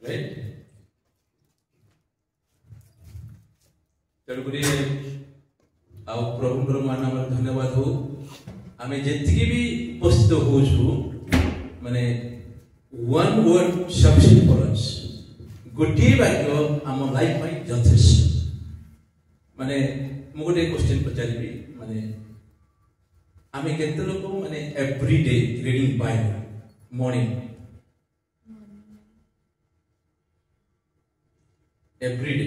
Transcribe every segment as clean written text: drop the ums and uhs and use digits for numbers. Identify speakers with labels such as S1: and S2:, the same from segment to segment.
S1: Right तेणुकरी आउ प्रभुଙ୍କର मान आम धन्यवाद हो आम जी भी उपस्थित हो माने one word sufficient for us गोटे वाक्य आम लाइफ में यथेष्ट माने मु गोटे क्वेश्चन पचारि माने आम केते लोक माने every day reading Bible morning every day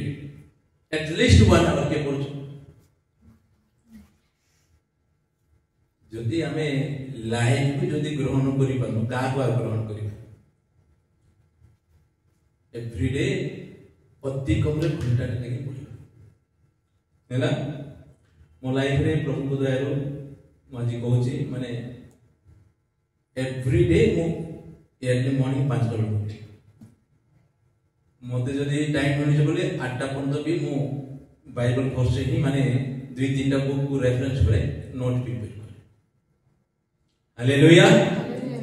S1: at least 1 hour के पढ़ु जदि आमे लाइफ को जदि ग्रहण करि पानु का ग्रहण करि एवरी डे अति कम रे घंटा टे लगी पढ़िबा हैला मो लाइफ रे प्रभु को दयारो माजी कहूची माने एवरी डे मु अर्ली मॉर्निंग 5 बजे उठी मते जदि टाइम मिलजे बोले 8टा पर्यंत भी मु बाइबल वर्ष ही माने 2-3टा बुक को रेफरेंस करे नोट प्रिपेयर करे हालेलुया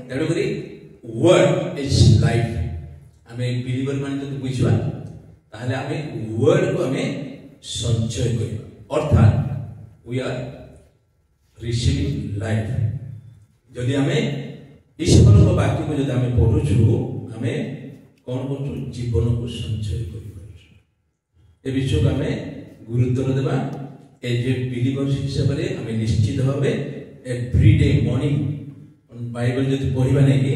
S1: तेणु करी वर्ड इज लाइफ आमे बिलीवर मान जदि बुझिबा ताहले आमे वर्ड को आमे संचय करिबा अर्थात वी आर रिसीविंग लाइफ जदि आमे ईश्वर को वाक्य को जदि आमे पढुछु आमे कौन करछु जीवन को संचय करि ए विषय को आमे गुरुत्व देबा एज ए बिलीवर हिसाब रे आमे निश्चित भाबे एवरी डे मॉर्निंग बाइबल जदि पढिबा नै कि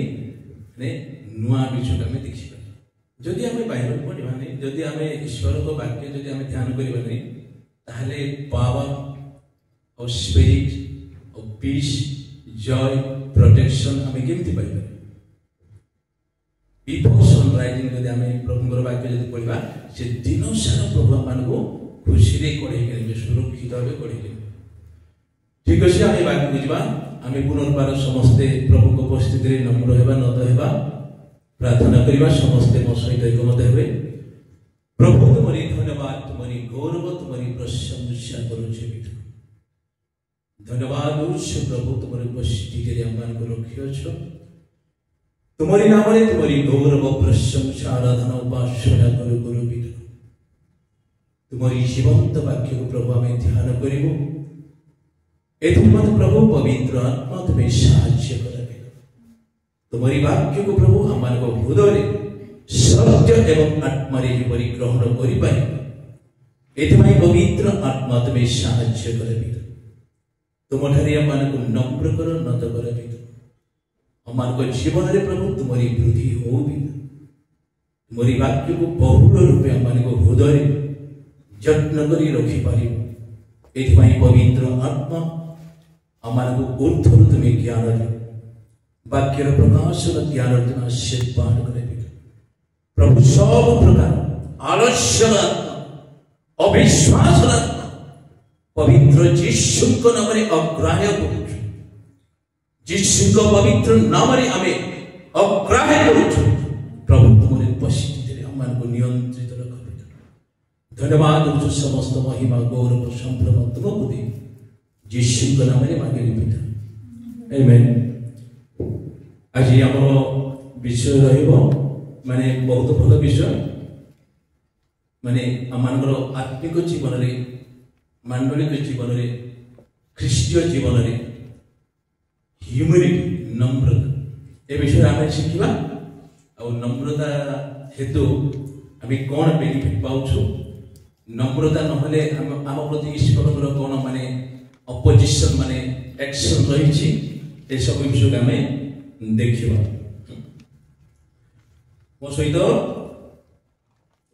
S1: ने नुआ विषय आमे देखि जदि आमे बाइबल पढिबा नै जदि आमे ईश्वर को वाक्य जदि आमे ध्यान करिबा नै ताहले पावर और स्पिरिट और पीस जॉय प्रोटेक्शन आमे केमति पाइबा बिफोर सनराइजिंग जदि आमे प्रभुଙ୍କର वाक्य जदि पढिबा से दिन सारा प्रभु मान को खुशी रे कोडे के सुरक्षित भाबे कोडे के ठीक अछि आमे वाक्य बुझिबा आमे पुनर्बार समस्ते प्रभु को उपस्थिति रे नम्र हेबा नत हेबा प्रार्थना करिबा समस्ते मो सहित एकमत हेबे प्रभु तुम्हारी धन्यवाद तुम्हारी गौरव तुम्हारी प्रशंसा करू छे धन्यवाद उच्च प्रभु तुम्हारी उपस्थिति रे हम को रखियो छ तुम्हारी नाम रे तुम्हारी गौरव प्रशंसा आराधना उपासना करू करू तुम्हारी जीवंत वाक्य को प्रभु हमें ध्यान करिबो एतमत प्रभु पवित्र आत्मा तुम्हें साहाय्य करबे तुम्हारी वाक्य को प्रभु हमारे को हृदय रे सत्य एवं आत्मा रे परिग्रहण करि पाए एतमय पवित्र आत्मा तुम्हें साहाय्य करबे तुमठारे हमारे को नम्र कर नत करबे हमारे को जीवन रे प्रभु तुम्हारी वृद्धि होबी तुम्हारी वाक्य को बहुल रूपे हमारे को हृदय जत्न करी रखि पारिबो एतमय पवित्र आत्मा हमारे को ऊर्ध्व तुम्हें ज्ञान दे वाक्य प्रकाश ज्ञान अर्जुन आशीर्वाद करे प्रभु सब प्रकार आलस्य अविश्वास पवित्र जीशु नाम रे अग्राह्य करू जीशु पवित्र नाम रे हमें अग्राह्य करू प्रभु तुम्हारे उपस्थिति रे हम को नियंत्रित रखो धन्यवाद समस्त महिमा गौरव संपूर्ण तुमको दे जीशु नाम रे मांगे पिता आमेन आज हमर विषय रहिबो माने बहुत भल विषय माने आमानकर आत्मिक जीवन रे मानविक जीवन रे ख्रीष्टीय जीवन रे ह्यूमिलिटी नम्रता ए विषय आमे शिखिबा आ नम्रता हेतु आमे कोन बेनिफिट पाउछु नम्रता नहले आम प्रति ईश्वरर कोन माने अपोजिशन माने एक्शन रहिछि ए सब विषय आमे देखिबा मो सहित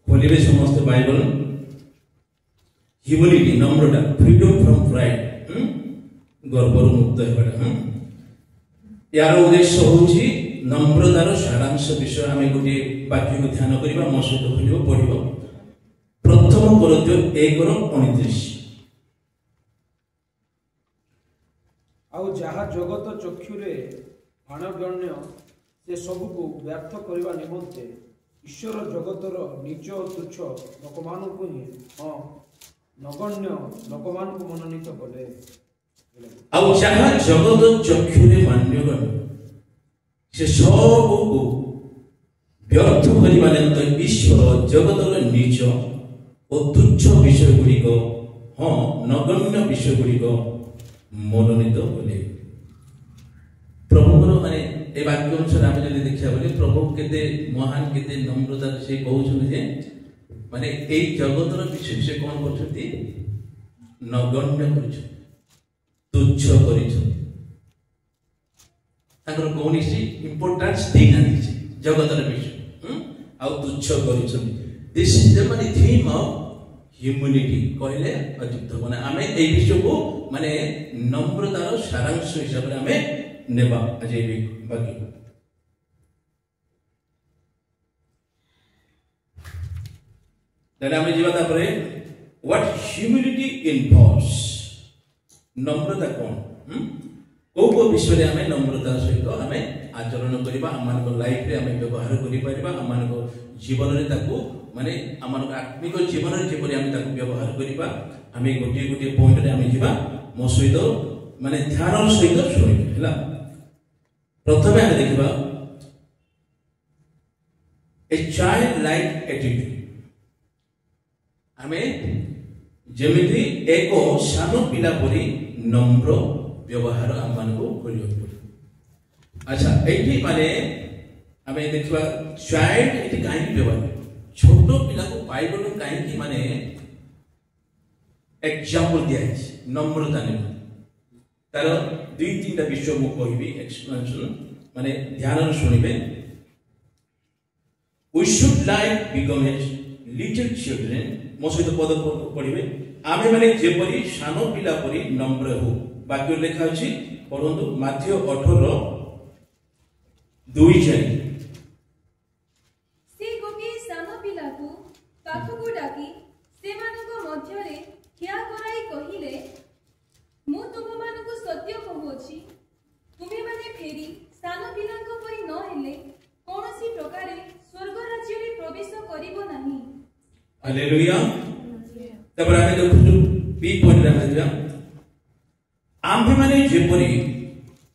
S1: खोलिबे समस्त बाइबल ह्यूमिलिटी नम्रता फ्रीडम फ्रॉम प्राइड गर्वर मुक्त हेबाटा यार उद्देश्य होछि नम्रतार सारांश विषय आमे गोटे वाक्य को ध्यान करिबा मो सहित खोलिबो पढिबो प्रथम कोरिन्थियो 1:29
S2: आउ जहा जगत चक्षुरे मानवगण्य से सबको व्यर्थ करने निमंते ईश्वर जगतर निज तुच्छ लोक मान को ही हाँ नगण्य लोक मान को मनोनीत कले
S1: आउ जहा जगत चक्षुरे मान्यगण्य से सबको व्यर्थ करने तो ईश्वर जगतर निज और तुच्छ विषय गुड़िक हाँ नगण्य विषय गुड़िक मनोनीत होले। प्रभु माने ए वाक्य अनुसार आम जब देखा बोले प्रभु केते महान केते नम्रता से कहते माने ए जगतर विषय से कौन करछथि नगण्य कर तुच्छ कर कौनसी इंपोर्टेंस देना जगतर विषय आउ तुच्छ कर। दिस इज द माने थीम ऑफ ह्यूमैनिटी कहले अत्युक्त माने आमे ए विषय को माने नम्रतार सारांश हिसाब रे आमे नेबा आज ए बाकी आमे जीवा तापरे व्हाट ह्यूमिलिटी इन्वॉल्व्स नम्रता कौन को विषय आमे नम्रता सहित आमे आचरण करिबा आमानको लाइफ रे आमे व्यवहार करि परिबा आमानको जीवन रे ताको माने आमानको आत्मिक जीवन रे जेपरि आमे ताको व्यवहार करिबा आमे गोटे गोटे पॉइंट रे आमे जीवा मो सहित माने ध्यान सहित सुनिबा हैला। प्रथमे आमे देखिबा ए चाइल्ड लाइक एटीट्यूड आमे जेमिति एको सानो पिला परि नम्र व्यवहार आम मानको करियो। अच्छा एठी माने आमे देखिबा चाइल्ड एठी काहे व्यवहार छोटो पिला को बाइबल काहे की माने एग्जांपल दिया है नम्रता ने तार दुई तीनटा विषय मु कहबी एक्सप्लेनेशन माने ध्यान सुनिबे। We should like become as little children मो सहित पद पढ़िबे आमे माने जेपरि सानो पिला परि नम्र हो वाक्य लेखा अछि पढंतु माथ्यू 18:2
S3: से गोटे सानो पिला को पाखकु डाकी सेमानको मध्यरे ठिया कराई कहिले मु तुममानको सत्य कहूछि तुमे माने फेरी सानो पिलाको परि न हेले कोनोसी प्रकारे स्वर्ग राज्य रे प्रवेश करिवो नाही।
S1: हालेलुया। तब आमे देखु बी पॉइंट रे आमे आम्भे माने जेपरि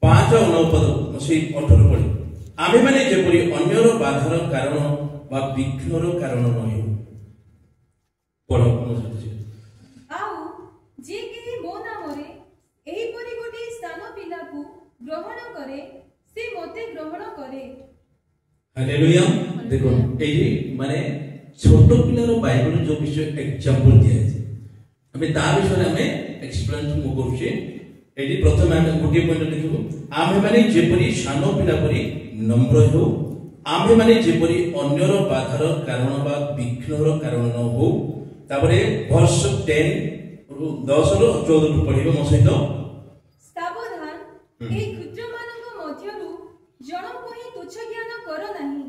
S1: 5 और 9 पद से 18 पढ़ी आम्भे माने जेपरि अन्यर बाधार कारण बा विघ्नर कारण नहिउ पढ़ो
S3: आउ जे केहि मो नामरे एही परि गोटे सानो पिला को ग्रहण करे से मते ग्रहण करे।
S1: हालेलुया। देखो एही माने छोटो पिलार बाइबल जो विषय एग्जांपल दिया है हमें ता विषय हमें एक्सप्लेन मु करूछे। एडी प्रथम आमे गोटे पॉइंट लिखिबो आमे माने जेपरि सानो पिला परि नम्र हो आमे माने जेपरि अन्यर बाधार कारण बा विघ्नर कारण न हो। तापरे वर्ष 10 10 रो 14 पढिबो म सहित
S3: सावधान ए क्षुद्र मानक मध्यरु जणको ही तुच्छ ज्ञान कर नाही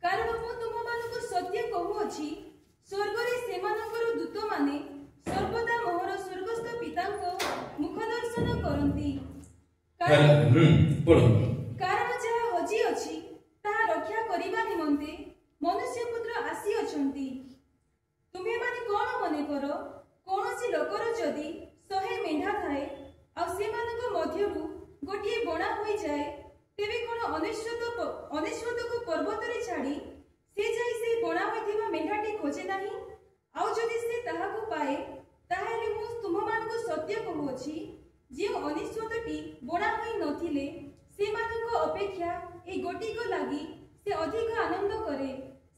S3: कारण मु तुम मानक सत्य कहू अछि स्वर्ग रे सेमानकर दूत माने सर्वदा मोहर स्वर्गस्थ पिताको मुख दर्शन करंती कारण जहा हजी अछि ताहा रक्षा करिबा निमंते मनुष्य पुत्र आसी अछंती। तुमे माने कोन मने करो कोनोसी लोकर जदी 100 मेंढा थाए आ सेमानक मध्यरु गोटिए बणा होई जाए तेबे कोन अनिश्वत को पर्वत रे छाडी से जाई से बणा होइथिबा मेंढाटी खोजे नाही आउ जदी से ताहाको पाए ताहेले मु तुममानको सत्य कहूछि जे अनिश्वतटी बणा होई नथिले सेमानको अपेक्षा ए गोटिको लागि से अधिक आनंद करे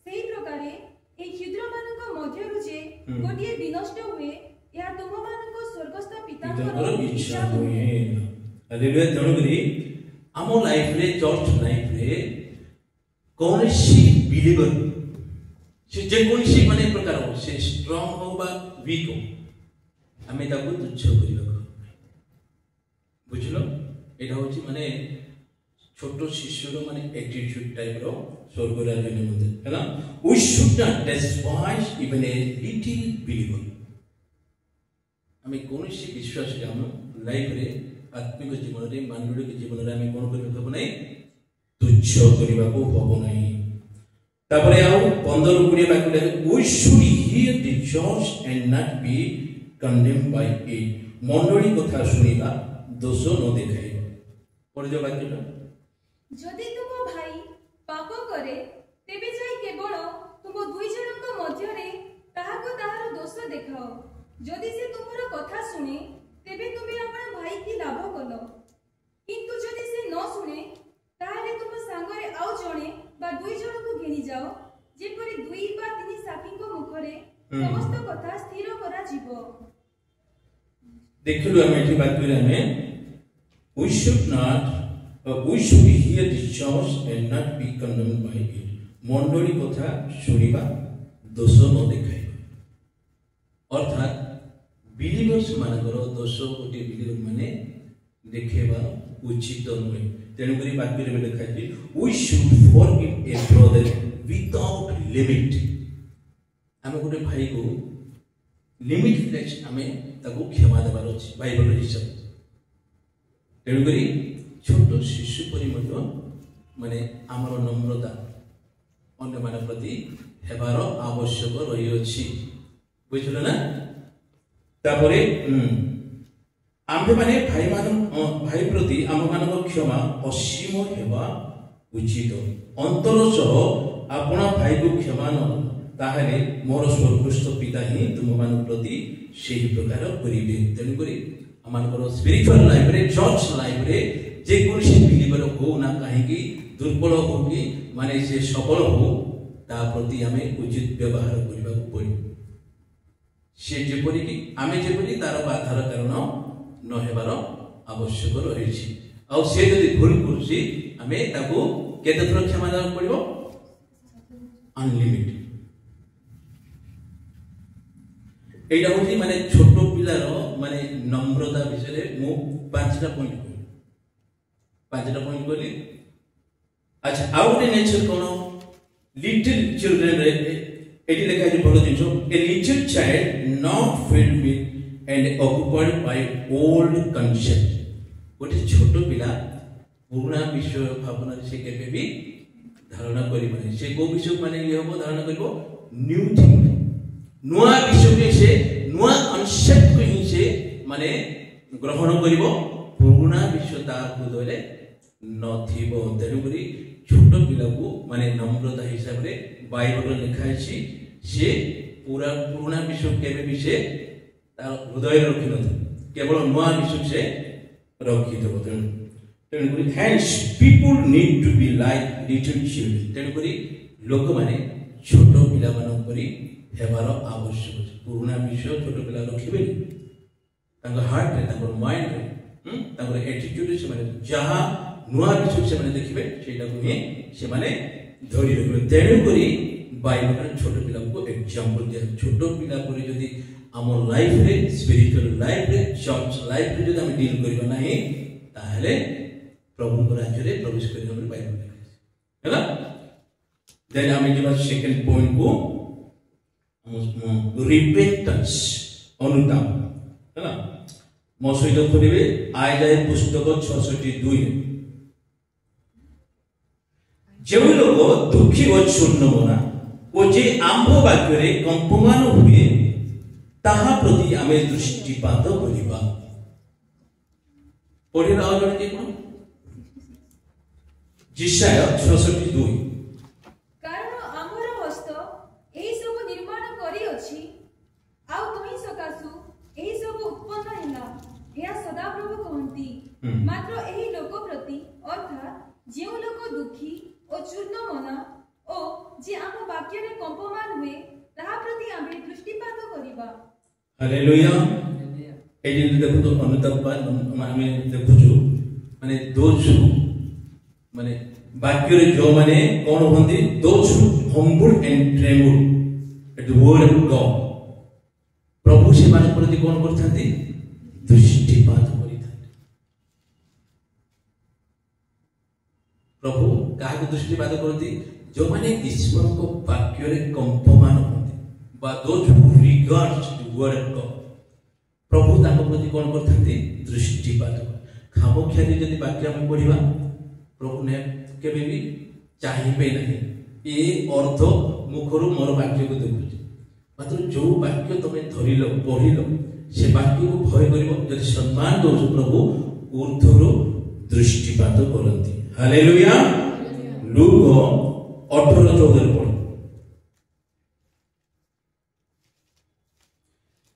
S3: सेही प्रकारे ए क्षुद्र मानको मध्यरु जे गोटिए विनष्ट हुए या तुममानको स्वर्गस्थ पिताଙ୍କର इच्छा हुए।
S1: हालेलुया। जणुगरी आमो लाइफ रे चर्च लाइफ रे कोनसी बिलीवर से जे कोनसी माने प्रकार हो से स्ट्रांग हो बा वीक हो आमे ताको तुच्छ करिबा बुझलो एटा होची माने छोटो शिशुर माने एटीट्यूड टाइप रो स्वर्ग राज्य निमंते हैला। We should not despise even a little believer आमे कोनसी विश्वास हम लाइफ रे आत्मिक जीवन रे मानवीय जीवन रे आमे कोन करिबा को नै तुच्छ करिबा को होबो नै। तापरे आउ 15-20 बाक्य वी शुड हियर द जज and not be condemned by it मंडली कथा सुनिबा दोष न देखाइबा पढ जो बाक्यटा
S3: जदि तुम भाई पाप करे ତେବେ ଯାଇ କେବଳ ତୁମ ଦୁଇ ଜଣଙ୍କ ମଧ୍ୟରେ ତାହାକୁ ତାହାର ଦୋଷ ଦେଖାଅ। ଯଦି ସେ ତୁମର କଥା ଶୁଣେ ତେବେ ତୁମେ ଆପଣ ଭାଇକି ଲାଭ କଲ, କିନ୍ତୁ ଯଦି ସେ ନ ଶୁଣେ ତାହେଲେ ତୁମ ସାଙ୍ଗରେ ଆଉ ଜଣେ ବା ଦୁଇ ଜଣଙ୍କୁ ଘେନିଯାଅ, ଯେପରି 2 ବା 3 ସାକ୍ଷୀଙ୍କ ମୁଖରେ ସମସ୍ତ କଥା ସ୍ଥିର କରାଯିବ।
S1: ଦେଖିଲୁ ଆମେ ଏଠି ବାକ୍ୟରେ ଆମେ we should hear the church and not be condemned by it। ମଣ୍ଡଳୀ କଥା ଶୁଣିବା, ଦୋଷ ନ ଦେଖାଇବା, ଅର୍ଥାତ ବିଲିଭର୍ସ ମାନଙ୍କର ଦୋଷ ଗୋଟିଏ ବିଲିଭର ମାନେ ଦେଖେଇବା ଉଚିତ ନୁହେଁ। ତେଣୁକରି ବାକ୍ୟରେ ଲେଖାଯାଇଛି we should forgive a brother without limit। ଆମେ ଗୋଟେ ଭାଇକୁ ଲିମିଟଲେସ୍ ଆମେ ତାକୁ କ୍ଷମା ଦେବାର ଅଛି ବାଇବଲ ହିସାବ। ତେଣୁକରି ଛୋଟ ଶିଶୁ ପରି ମଧ୍ୟ ମାନେ ଆମର ନମ୍ରତା ଅନ୍ୟମାନଙ୍କ ପ୍ରତି ହେବାର ଆବଶ୍ୟକ ରହିଅଛି, ବୁଝିଲ ନା। ତାପରେ ଆମ୍ଭେମାନେ ଭାଇ ପ୍ରତି ଆମମାନଙ୍କ କ୍ଷମା ଅସୀମ ହେବା ଉଚିତ। ଅନ୍ତର ସହ ଆପଣ ଭାଇକୁ କ୍ଷମା ନ ତାହେଲେ ମୋର ସ୍ୱର୍ଗସ୍ଥ ପିତା ହିଁ ତୁମମାନଙ୍କ ପ୍ରତି ସେହି ପ୍ରକାର କରିବେ। ତେଣୁକରି ଆମମାନଙ୍କର ସ୍ପିରିଚୁଆଲ ଲାଇଫରେ, ଚର୍ଚ୍ଚ ଲାଇଫରେ ଯେକୌଣସି ବିଲିଭର ହଉ ନା କାହିଁକି, ଦୁର୍ବଳ ହଉ କି ମାନେ ସେ ସବଳ ହଉ, ତା ପ୍ରତି ଆମେ ଉଚିତ ବ୍ୟବହାର କରିବାକୁ ପଡ଼ିବ। ସେ ଯେପରିକି ଆମେ ଯେପରି ତାର ବାଧାର କାରଣ ନ ହେବାର ଆବଶ୍ୟକ ରହିଛି। ଆଉ ସେ ଯଦି ଭୁଲ କରୁଛି ଆମେ ତାକୁ କେତେ ଥର କ୍ଷମା ଦେବାକୁ ପଡ଼ିବ? ଅନଲିମିଟେଡ। এইটা হচ্ছে মানে ছোট পিলার মানে নম্রতা বিষয়ে মু 5টা পয়েন্ট কইলি। 5টা পয়েন্ট কইলি। আচ্ছা আউ গোটে নেচার কোন লিটল চিলড্রেন এটি লেখা আছে বড় জিনিস a little child not filled with and occupied by old concept. গোটে ছোট পিলা পুরোনা বিষয় ভাবনা সে কেবে বি ধারণা করিব না। সে কো বিষয় মানে ইয়ে হবো ধারণা করিব নিউ থিং, ନୂଆ ବିଷୟକୁ ସେ ନୂଆ କନସେପ୍ଟକୁ ହିଁ ସେ ମାନେ ଗ୍ରହଣ କରିବ, ପୁରୁଣା ବିଷୟ ତା ହୃଦୟରେ ନଥିବ। ତେଣୁକରି ଛୋଟ ପିଲାକୁ ମାନେ ନମ୍ରତା ହିସାବରେ ବାଇବଲରେ ଲେଖା ଅଛି ସେ ପୁରୁଣା ବିଷୟ କେବେ ବି ସେ ତାର ହୃଦୟରେ ରଖିନଥିବ, କେବଳ ନୂଆ ବିଷୟ ସେ ରଖିଥିବ। ତେଣୁକରି hence people need to be like little children। ତେଣୁକରି ଲୋକମାନେ ଛୋଟ ପିଲାମାନଙ୍କ ପରି ହେବାର ଆବଶ୍ୟକ ଅଛି। ପୁରୁଣା ବିଷୟ ଛୋଟ ପିଲା ରଖିବେନି, ତାଙ୍କ ହାର୍ଟରେ, ତାଙ୍କ ମାଇଣ୍ଡରେ, ତାଙ୍କର ଏଟିଚ୍ୟୁଡରେ ସେମାନେ ଯାହା ନୂଆ ବିଷୟ ସେମାନେ ଦେଖିବେ ସେଇଟାକୁ ହିଁ ସେମାନେ ଧରି ରଖିବେ। ତେଣୁକରି ବାଇବଲରେ ଛୋଟ ପିଲାଙ୍କୁ ଏକ୍ସାମ୍ପଲ ଦିଆ। ଛୋଟ ପିଲା ପରି ଯଦି ଆମ ଲାଇଫରେ, ସ୍ପିରିଚୁଆଲ ଲାଇଫରେ, ଚର୍ଚ୍ଚ ଲାଇଫରେ ଯଦି ଆମେ ଡିଲ୍ କରିବା ନାହିଁ ତାହେଲେ ପ୍ରଭୁଙ୍କ ରାଜ୍ୟରେ ପ୍ରବେଶ କରିବା ବୋଲି ବାଇବଲ ଲେଖାଯାଇଛି ହେଲା। ଦେନ୍ ଆମେ ଯିବା ସେକେଣ୍ଡ ପଏଣ୍ଟକୁ, ରିପେଣ୍ଟାନ୍ସ, ଅନୁତାପ ହେଲା। ମୋ ସହିତ ପଢିବେ ଆଇଜାୟା ପୁସ୍ତକ 66:2। ଯେଉଁ ଲୋକ ଦୁଃଖୀ ଓ ଛୂର୍ଣ୍ଣମନା ଓ ଯେ ଆମ୍ଭ ବାକ୍ୟରେ କମ୍ପମାନ ହୁଏ ତାହା ପ୍ରତି ଆମେ ଦୃଷ୍ଟିପାତ କରିବା। ପଢିବା ଆଉ ଜଣେ କିଏ କଣ? ଯେଶାୟା 66:2।
S3: କାରଣ ଆମର ହସ୍ତ ଏହି ସବୁ ନିର୍ମାଣ କରିଅଛି, ଆଉ ତୁହିଁ ସକାଶୁ ଏହି ସବୁ ଉତ୍ପନ୍ନ ହେଲା, ଏହା ସଦାପ୍ରଭୁ କହନ୍ତି। ମାତ୍ର ଏହି ଲୋକ ପ୍ରତି ଅର୍ଥାତ୍ ଯେଉଁ ଲୋକ ଦୁଃଖୀ ଓ ଚୂର୍ଣ୍ଣମନା ଓ ଯେ ଆମ ବାକ୍ୟରେ କମ୍ପମାନ ହୁଏ ତାହା ପ୍ରତି ଆମେ ଦୃଷ୍ଟିପାତ କରିବା।
S1: ହାଲେଲୁୟା। এই যে দেখো অনুতাপ আমি দেখুଛୁ মানে দোজ মানে বাক্যরে जो মানে কোন হନ୍ତି those who humble and tremble at the word of God। প্রভু সেମାନଙ୍କ প্রতি কোন করଥାନ୍ତି? দৃষ্টিপাত କରିଥାନ୍ତି। প্রভু কাহাକୁ দৃষ্টিপাত କରନ୍ତି? ଯୋଉମାନେ ଈଶ୍ୱରଙ୍କ ବାକ୍ୟରେ କମ୍ପମାନ ହୁଅନ୍ତି বা those who regard the word of God। ପ୍ରଭୁ ତାଙ୍କ ପ୍ରତି କଣ କରିଥାନ୍ତି? ଦୃଷ୍ଟିପାତ। ଖାମଖିଆଲି ଯଦି ବାକ୍ୟ ଆମେ ପଢିବା ପ୍ରଭୁ କେବେ ବି ଚାହିଁବେ ନାହିଁ ଏ ଅର୍ଥ ମୁଖରୁ ମୋର ବାକ୍ୟକୁ ଦେଖୁଛି। ମାତ୍ର ଯୋଉ ବାକ୍ୟ ତମେ ଧରିଲ, ପଢିଲ, ସେ ବାକ୍ୟକୁ ଭୟ କରିବ, ଯଦି ସମ୍ମାନ ଦଉଛ ପ୍ରଭୁ ଉର୍ଦ୍ଧ୍ୱରୁ ଦୃଷ୍ଟିପାତ କରନ୍ତି। ହାଲେଲୁୟା। ଲୁକ 18-14 ପଢ।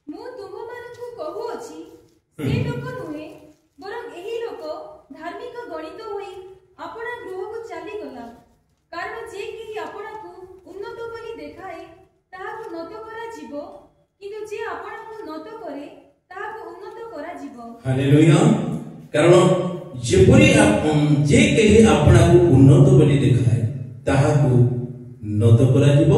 S3: ମୁଁ ତୁମମାନଙ୍କୁ କହୁଅଛି, ସେ ଲୋକ ନୁହେଁ, ବରଂ ଏହି ଲୋକ ଧାର୍ମିକ ଗଣିତ ହୋଇ ଆପଣା ଗୃହକୁ ଚାଲିଗଲା। କାରଣ ଯେ କେହି ଆପଣାକୁ ଉନ୍ନତ ବୋଲି ଦେଖାଏ ତାହାକୁ ନତ କରାଯିବ, କିନ୍ତୁ ଯେ ଆପଣାକୁ ନତ କରେ ତାହାକୁ ଉନ୍ନତ କରାଯିବ।
S1: ହାଲେଲୁୟା। କାରଣ ଯେପରି ଯେ କେହି ଆପଣାକୁ ଉନ୍ନତ ବୋଲି ଦେଖାଏ ତାହାକୁ ଉନ୍ନତ କରାଯିବ,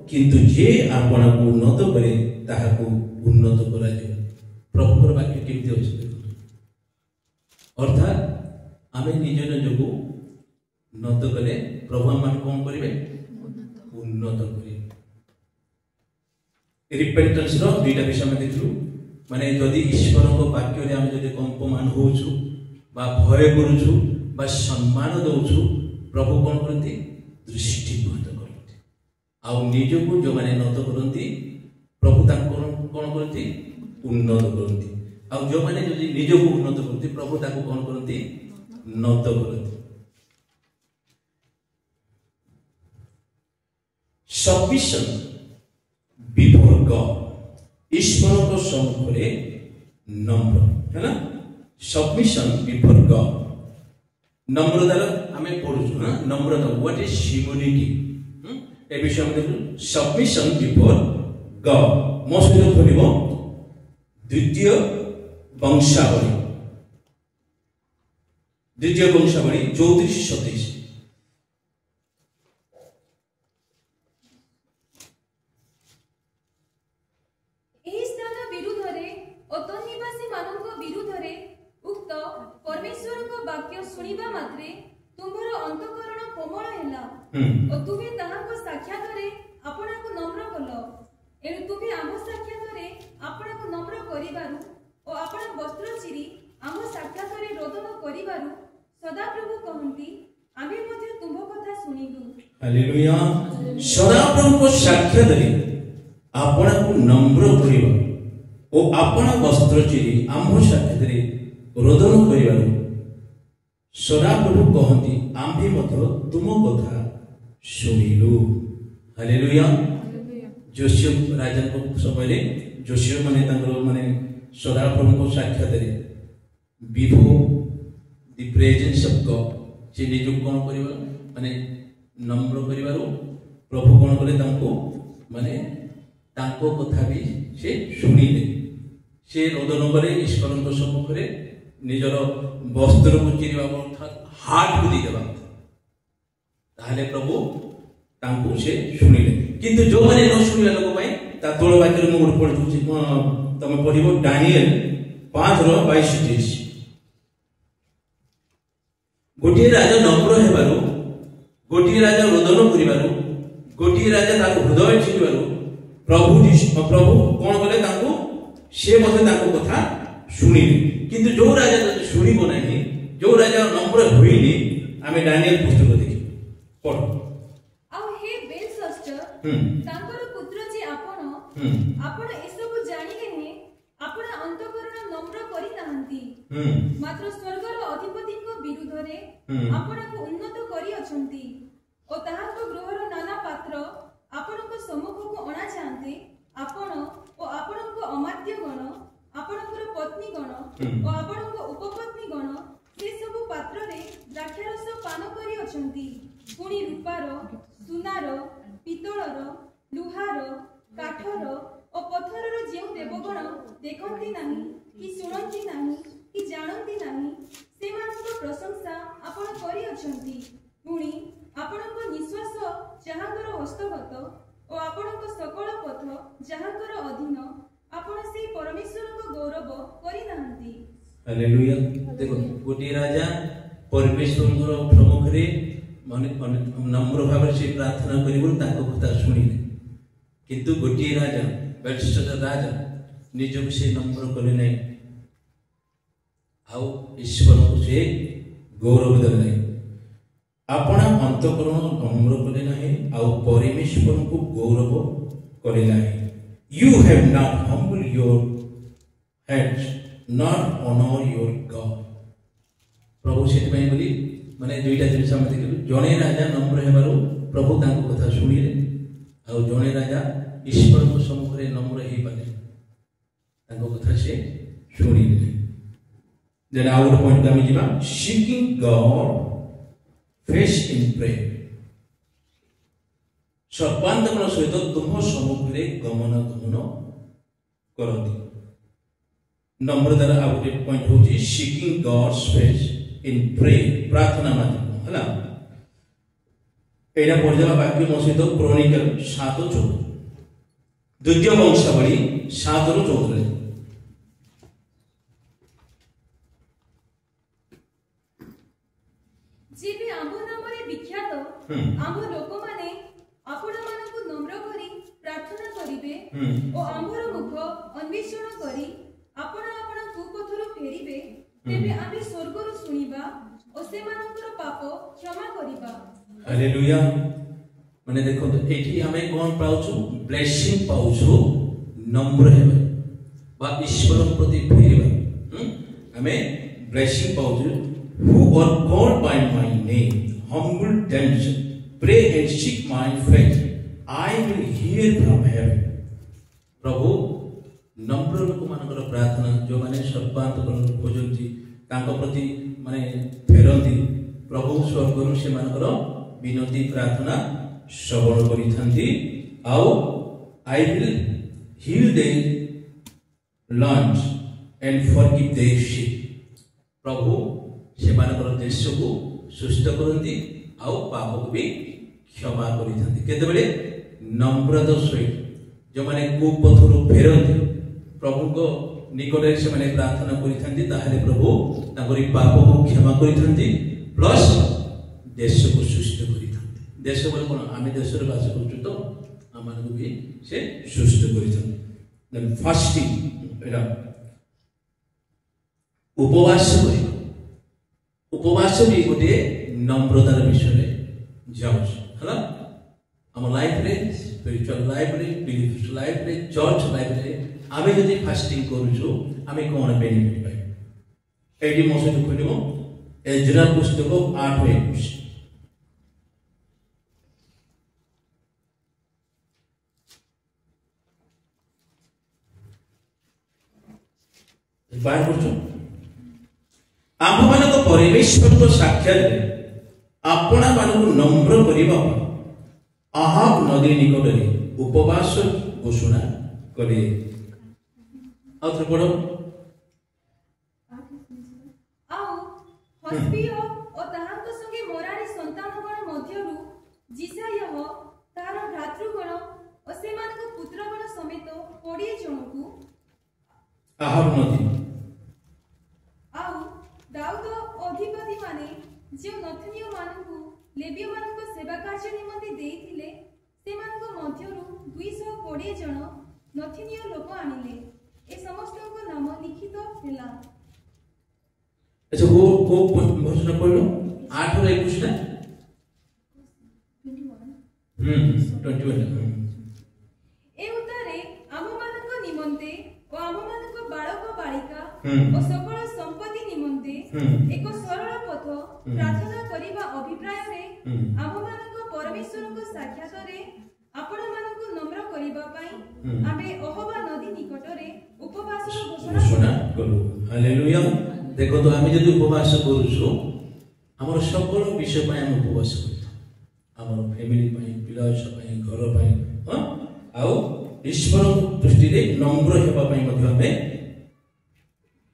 S1: କିନ୍ତୁ ଯେ ଆପଣାକୁ ଉନ୍ନତ କରେ ତାହାକୁ ଉନ୍ନତ କରାଯିବ। ପ୍ରଭୁଙ୍କର ବାକ୍ୟ କେମିତି ଅଛି ଦେଖନ୍ତୁ। ଅର୍ଥାତ୍ ଆମେ ନିଜ ନିଜକୁ ଉନ୍ନତ କଲେ ପ୍ରଭୁ ଆମମାନଙ୍କୁ କଣ କରିବେ? ଉନ୍ନତ କରିବେ। ରିପେଣ୍ଟାନ୍ସର ଦୁଇଟା ବିଷୟ ଆମେ ଦେଖିଲୁ। ମାନେ ଯଦି ଈଶ୍ୱରଙ୍କ ବାକ୍ୟରେ ଆମେ ଯଦି କମ୍ପମାନ ହଉଛୁ ବା ଭୟ କରୁଛୁ ବା ସମ୍ମାନ ଦଉଛୁ, ପ୍ରଭୁ କଣ କରନ୍ତି? ଦୃଷ୍ଟିପାତ କରନ୍ତି। ଆଉ ନିଜକୁ ଯୋଉମାନେ ନତ କରନ୍ତି ପ୍ରଭୁ ତାଙ୍କର କଣ କରନ୍ତି? ଉନ୍ନତ କରନ୍ତି। ଆଉ ଯୋଉମାନେ ଯଦି ନିଜକୁ ଉନ୍ନତ କରନ୍ତି ପ୍ରଭୁ ତାକୁ କଣ କରନ୍ତି? ନତ କରନ୍ତି। Submission before God, ଈଶ୍ୱରଙ୍କ ସମ୍ମୁଖରେ ନମ୍ର ହେଲା। Submission before God, ନମ୍ରତାର ଆମେ ପଢୁଛୁ ନା, ନମ୍ରତା what is humility, ଏ ବିଷୟ ଆମେ ଦେଖୁ। Submission before God, ମୋ ସହିତ ଖୋଲିବ ଦ୍ୱିତୀୟ ବଂଶାବଳୀ 34-27।
S3: ଏହି ସ୍ଥାନ ବିରୁଦ୍ଧରେ ଓ ତନ୍ନିବାସୀ ମାନଙ୍କ ବିରୁଦ୍ଧରେ ଉକ୍ତ ପରମେଶ୍ୱରଙ୍କ ବାକ୍ୟ ଶୁଣିବା ମାତ୍ରେ ତୁମ୍ଭର ଅନ୍ତଃକରଣ କୋମଳ ହେଲା ଓ ତୁମେ ତାହାଙ୍କ ସାକ୍ଷାତରେ ଆପଣାକୁ ନମ୍ର କଲ। ଏଣୁ ତୁମେ ଆମ ସାକ୍ଷାତରେ ଆପଣାକୁ ନମ୍ର କରିବାରୁ ଓ ଆପଣା ବସ୍ତ୍ର ଚିରି ଆମ ସାକ୍ଷାତରେ ରୋଦନ କରିବାରୁ ସଦାପ୍ରଭୁ କହନ୍ତି, ଆମେ ମଧ୍ୟ ତୁମ୍ଭ କଥା ଶୁଣିଲୁ।
S1: ହାଲେଲୁୟା। ସଦାପ୍ରଭୁଙ୍କ ସାକ୍ଷାତରେ ଆପଣାକୁ ନମ୍ର କରିବା ଓ ଆପଣା ବସ୍ତ୍ର ଚିରି ଆମ୍ଭ ସାକ୍ଷାତରେ ରୋଦନ କରିବାରୁ ସଦାପ୍ରଭୁ କହନ୍ତି, ଆମ୍ଭେ ମଧ୍ୟ ତୁମ କଥା ଶୁଣିଲୁ। ହାଲେଲୁୟା। ଯୋଶିୟ ରାଜାଙ୍କ ସମୟରେ ଯୋଶିୟ ମାନେ ତାଙ୍କର ମାନେ ସଦାପ୍ରଭୁଙ୍କ ସାକ୍ଷାତରେ before the presence of God ସେ ନିଜକୁ କଣ କରିବା ମାନେ ନମ୍ର କରିବାରୁ ପ୍ରଭୁ କଣ କଲେ? ତାଙ୍କୁ ମାନେ ତାଙ୍କ କଥା ବି ସେ ଶୁଣିଲେ। ସେ ରୋଦନ କଲେ ଈଶ୍ୱରଙ୍କ ସମ୍ମୁଖରେ ନିଜର ବସ୍ତ୍ରକୁ ଚିରିବା ଅର୍ଥାତ୍ ହାର୍ଟକୁ ଦେଇଦେବା। ତାହେଲେ ପ୍ରଭୁ ତାଙ୍କୁ ସେ ଶୁଣିଲେ। କିନ୍ତୁ ଯୋଉମାନେ ନ ଶୁଣିବା ଲୋକ ପାଇଁ ତା ତଳ ବାକ୍ୟରେ ମୁଁ ଗୋଟେ ପଢି ଦଉଛି, ତମେ ପଢିବ ଡାନିଏଲ 5:22-23। ଗୋଟିଏ ରାଜା ନମ୍ର ହେବାରୁ, ଗୋଟିଏ ରାଜା ରୋଦନ କରିବାରୁ, ଗୋଟିଏ ରାଜା ତାକୁ ହୃଦୟ ଚିରିବାରୁ ପ୍ରଭୁ କଣ କଲେ? ତାଙ୍କୁ ସେ ମଧ୍ୟ ତାଙ୍କ କଥା ଶୁଣିଲେ। କିନ୍ତୁ ଯୋଉ ରାଜା ଯଦି ଶୁଣିବ ନାହିଁ, ଯୋଉ ରାଜା ନମ୍ର ହୋଇନି, ଆମେ ଡାନିଏଲ ପୁସ୍ତକ ଦେଖି ପଢ।
S3: ଆଉ ହେ ବେଲଶାସ୍ଚର, ତାଙ୍କର ପୁତ୍ର ଯେ ଆପଣ ଏସବୁ ଜାଣିଲେ ହେଁ ଆପଣ ଅନ୍ତଃକରଣ ନମ୍ର କରିନାହାନ୍ତି, ମାତ୍ର ସ୍ୱର୍ଗର ଅଧିପତିଙ୍କ ବିରୁଦ୍ଧରେ ଆପଣଙ୍କୁ ଉନ୍ନତ କରିଅଛନ୍ତି ଓ ତାହାଙ୍କ ଗୃହର ନାନା ପାତ୍ର ଆପଣଙ୍କ ସମ୍ମୁଖକୁ ଅଣାଯାଆନ୍ତେ ଆପଣ ଓ ଆପଣଙ୍କ ଅମାତ୍ୟଗଣ, ଆପଣଙ୍କର ପତ୍ନୀଗଣ ଓ ଆପଣଙ୍କ ଉପପତ୍ନୀଗଣ ସେ ସବୁ ପାତ୍ରରେ ଦ୍ରାକ୍ଷାରସ ପାନ କରିଅଛନ୍ତି। ପୁଣି ରୂପାର, ସୁନାର, ପିତ୍ତଳର, ଲୁହାର, କାଠର ଓ ପଥରର ଯେଉଁ ଦେବଗଣ ଦେଖନ୍ତି ନାହିଁ କି ଶୁଣନ୍ତି ନାହିଁ କି ଜାଣନ୍ତି ନାହିଁ, ସେମାନଙ୍କ ପ୍ରଶଂସା ଆପଣ କରିଅଛନ୍ତି। ପୁଣି ଆପଣଙ୍କ ନିଶ୍ୱାସ ଯାହାଙ୍କର ହସ୍ତଗତ ଓ ଆପଣଙ୍କ ସକଳ ପଥ ଯାହାଙ୍କର ଅଧୀନ, ଆପଣ ସେହି ପରମେଶ୍ୱରଙ୍କ ଗୌରବ କରିନାହାନ୍ତି।
S1: ହାଲେଲୁୟା। ଦେଖ, ଗୋଟିଏ ରାଜା ପରମେଶ୍ୱରଙ୍କର ସମ୍ମୁଖରେ ମାନେ ନମ୍ର ଭାବରେ ସେ ପ୍ରାର୍ଥନା କରିବାରୁ ତାଙ୍କ କଥା ଶୁଣିଲେ। କିନ୍ତୁ ଗୋଟିଏ ରାଜା ବେଲଶାସ୍ଚାର ରାଜା ନିଜକୁ ସେ ନମ୍ର କଲେ ନାହିଁ, ଆଉ ଈଶ୍ୱରଙ୍କୁ ସେ ଗୌରବ ଦେଲେ ନାହିଁ। ଆପଣ ଅନ୍ତଃକରଣ ନମ୍ର କଲେ ନାହିଁ, ଆଉ ପରମେଶ୍ୱରଙ୍କୁ ଗୌରବ କଲେ ନାହିଁ। You have not humbled your heads, not honor your God. ପ୍ରଭୁ ସେଥିପାଇଁ ବୋଲି ମାନେ ଦୁଇଟା ଜିନିଷ ଆମେ ଦେଖିଲୁ। ଜଣେ ରାଜା ନମ୍ର ହେବାରୁ प्रभु कथा शुणिले आ जड़े राजा ईश्वर सम्मुखें नम्र हो पारे कथा से शुणिले देन आउ गोटे पॉइंट आम जा seeking God face in prayer सर्वांतकरण सहित तुम सम्मुखें गमन करती नम्रतार आउ गोटे पॉइंट हूँ seeking God's face in prayer प्रार्थना माध्यम है यहाँ पढ़ा वाक्य मो सहित क्रोनिकल 7:14 द्वितीय वंशावली 7:14
S3: जीवी आंबो नामरे विख्यात आंबो लोक माने आपण मानकु नम्र करी प्रार्थना करिवे ओ आंबोर मुख अन्वेषण करी आपण आपण कुपथरु फेरिबे तेबे आमे स्वर्गरु सुनिबा ओ से मानकर पाप क्षमा करिबा
S1: हालेलुया माने देखो तो एठी हमें कोन पाउछु ब्लेसिंग पाउछु नम्र हेबे बा ईश्वर प्रति फेरिबा हमें blessing पाउछु who are called by my name humble themselves pray and seek my face I will hear from heaven प्रभु नम्र लोक मानकर प्रार्थना जो माने सर्वांतकरण खोजती तांको प्रति माने फेरंती प्रभु स्वर्गरु से मानकर विनती प्रार्थना श्रवण करिथांती आउ I will heal their lands and forgive their sin प्रभु से मानकर देश को सुस्थ करती आउ पाप को भी क्षमा करिथांती केते बेले नम्रता सहित जो माने कुपथरु फेरंती प्रभु को निकट से माने प्रार्थना करिथांती ताहले प्रभु ताकरी पाप को क्षमा करिथांती प्लस देश को सुस्थ करिथांती देश बोले कोन आमे देश रे बास करछु तो आमान को भी से सुस्थ करिथांती देन फास्टिंग एरा उपवास करी उपवास भी गोटे नम्रतार विषय जाऊँ है आम लाइफ रे स्पिरिचुअल लाइफ रे बिलीफ लाइफ रे चर्च लाइफ रे आमे जदि फास्टिंग करूछु आमे कोन बेनिफिट पाइ एडी मो सहित खोलिमो एजरा पुस्तक 8:21 बार करछु आम मान परमेश्वर साक्षात आपना मान नम्र करने आहाब नदी निकट में उपवास घोषणा करे पढ़ो आहाब नदी
S3: दाऊद अधिपति माने जे नथनीय मानकु लेविय मानक सेवा कार्य निमंते देइथिले सेमानक मध्यरु 220 जन नथनीय लोक आनिले ए समस्तक नाम लिखित हेला
S1: अच्छा वो घोषणा पढ़लो 8:21 ना 21
S3: ए उतारे आम मानक निमंते ओ आम मानक बालक बालिका ओ सकल संपत्ति निमंते एक सरल पथ प्रार्थना करिबा अभिप्राय रे आम मानक परमेश्वर को साक्षात रे आपण मानक नम्र करिबा पई आमे अहबा नदी निकट रे उपवास घोषणा
S1: करू हालेलुया देखो तो आमे जदि उपवास करूछु हमर सकल विषय पई हम उपवास करू हमर फैमिली पई पिला पई घर पई हां आउ ईश्वर दृष्टि रे नम्र हेबा पई मध्ये हमें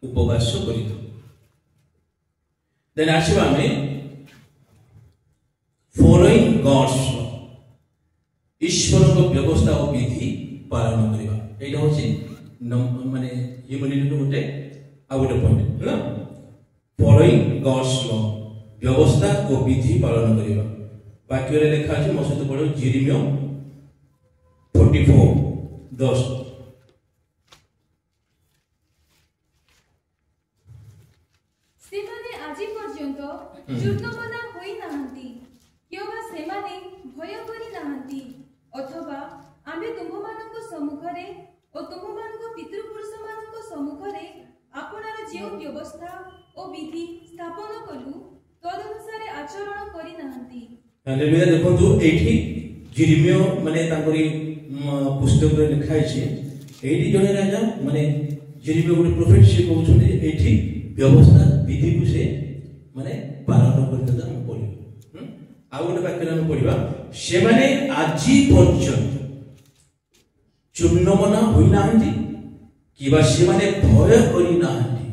S1: उपवास करितो देन आसीबा हमें फॉलोइंग गॉड्स लॉ ईश्वर को व्यवस्था और विधि पालन करबा एटा होची माने ह्यूमैनिटी गोटे आ गोटे पॉइंट है फॉलोइंग गॉड्स लॉ व्यवस्था और विधि पालन करबा वाक्य रे लिखा अछि मो सहित पढो जेरेमिया 44:10
S3: सेमाने आजि पर्यंत जुर्तमना होई नाहंती कियोबा सेमाने भय करी नाहंती अथवा आमे तुममानक सम्मुखरे ओ तुममानक पितृपुरुष मानक सम्मुखरे आपनार जे व्यवस्था ओ विधि स्थापन कलु तदनुसारे आचरण करी नाहंती
S1: हालेलुया देखंतु एठी जिरिमियो माने तांकरी पुस्तक रे लिखा है एठी जने राजा माने जिरिमियो गुटे प्रोफेट से कहउछन एठी व्यवस्था विधि को से माने पालन करते हम पढिबो आ गोटे वाक्य हम पढिबा से माने आजी पर्यंत चूर्णमना होई नाहंती किबा से माने भय करी नाहंती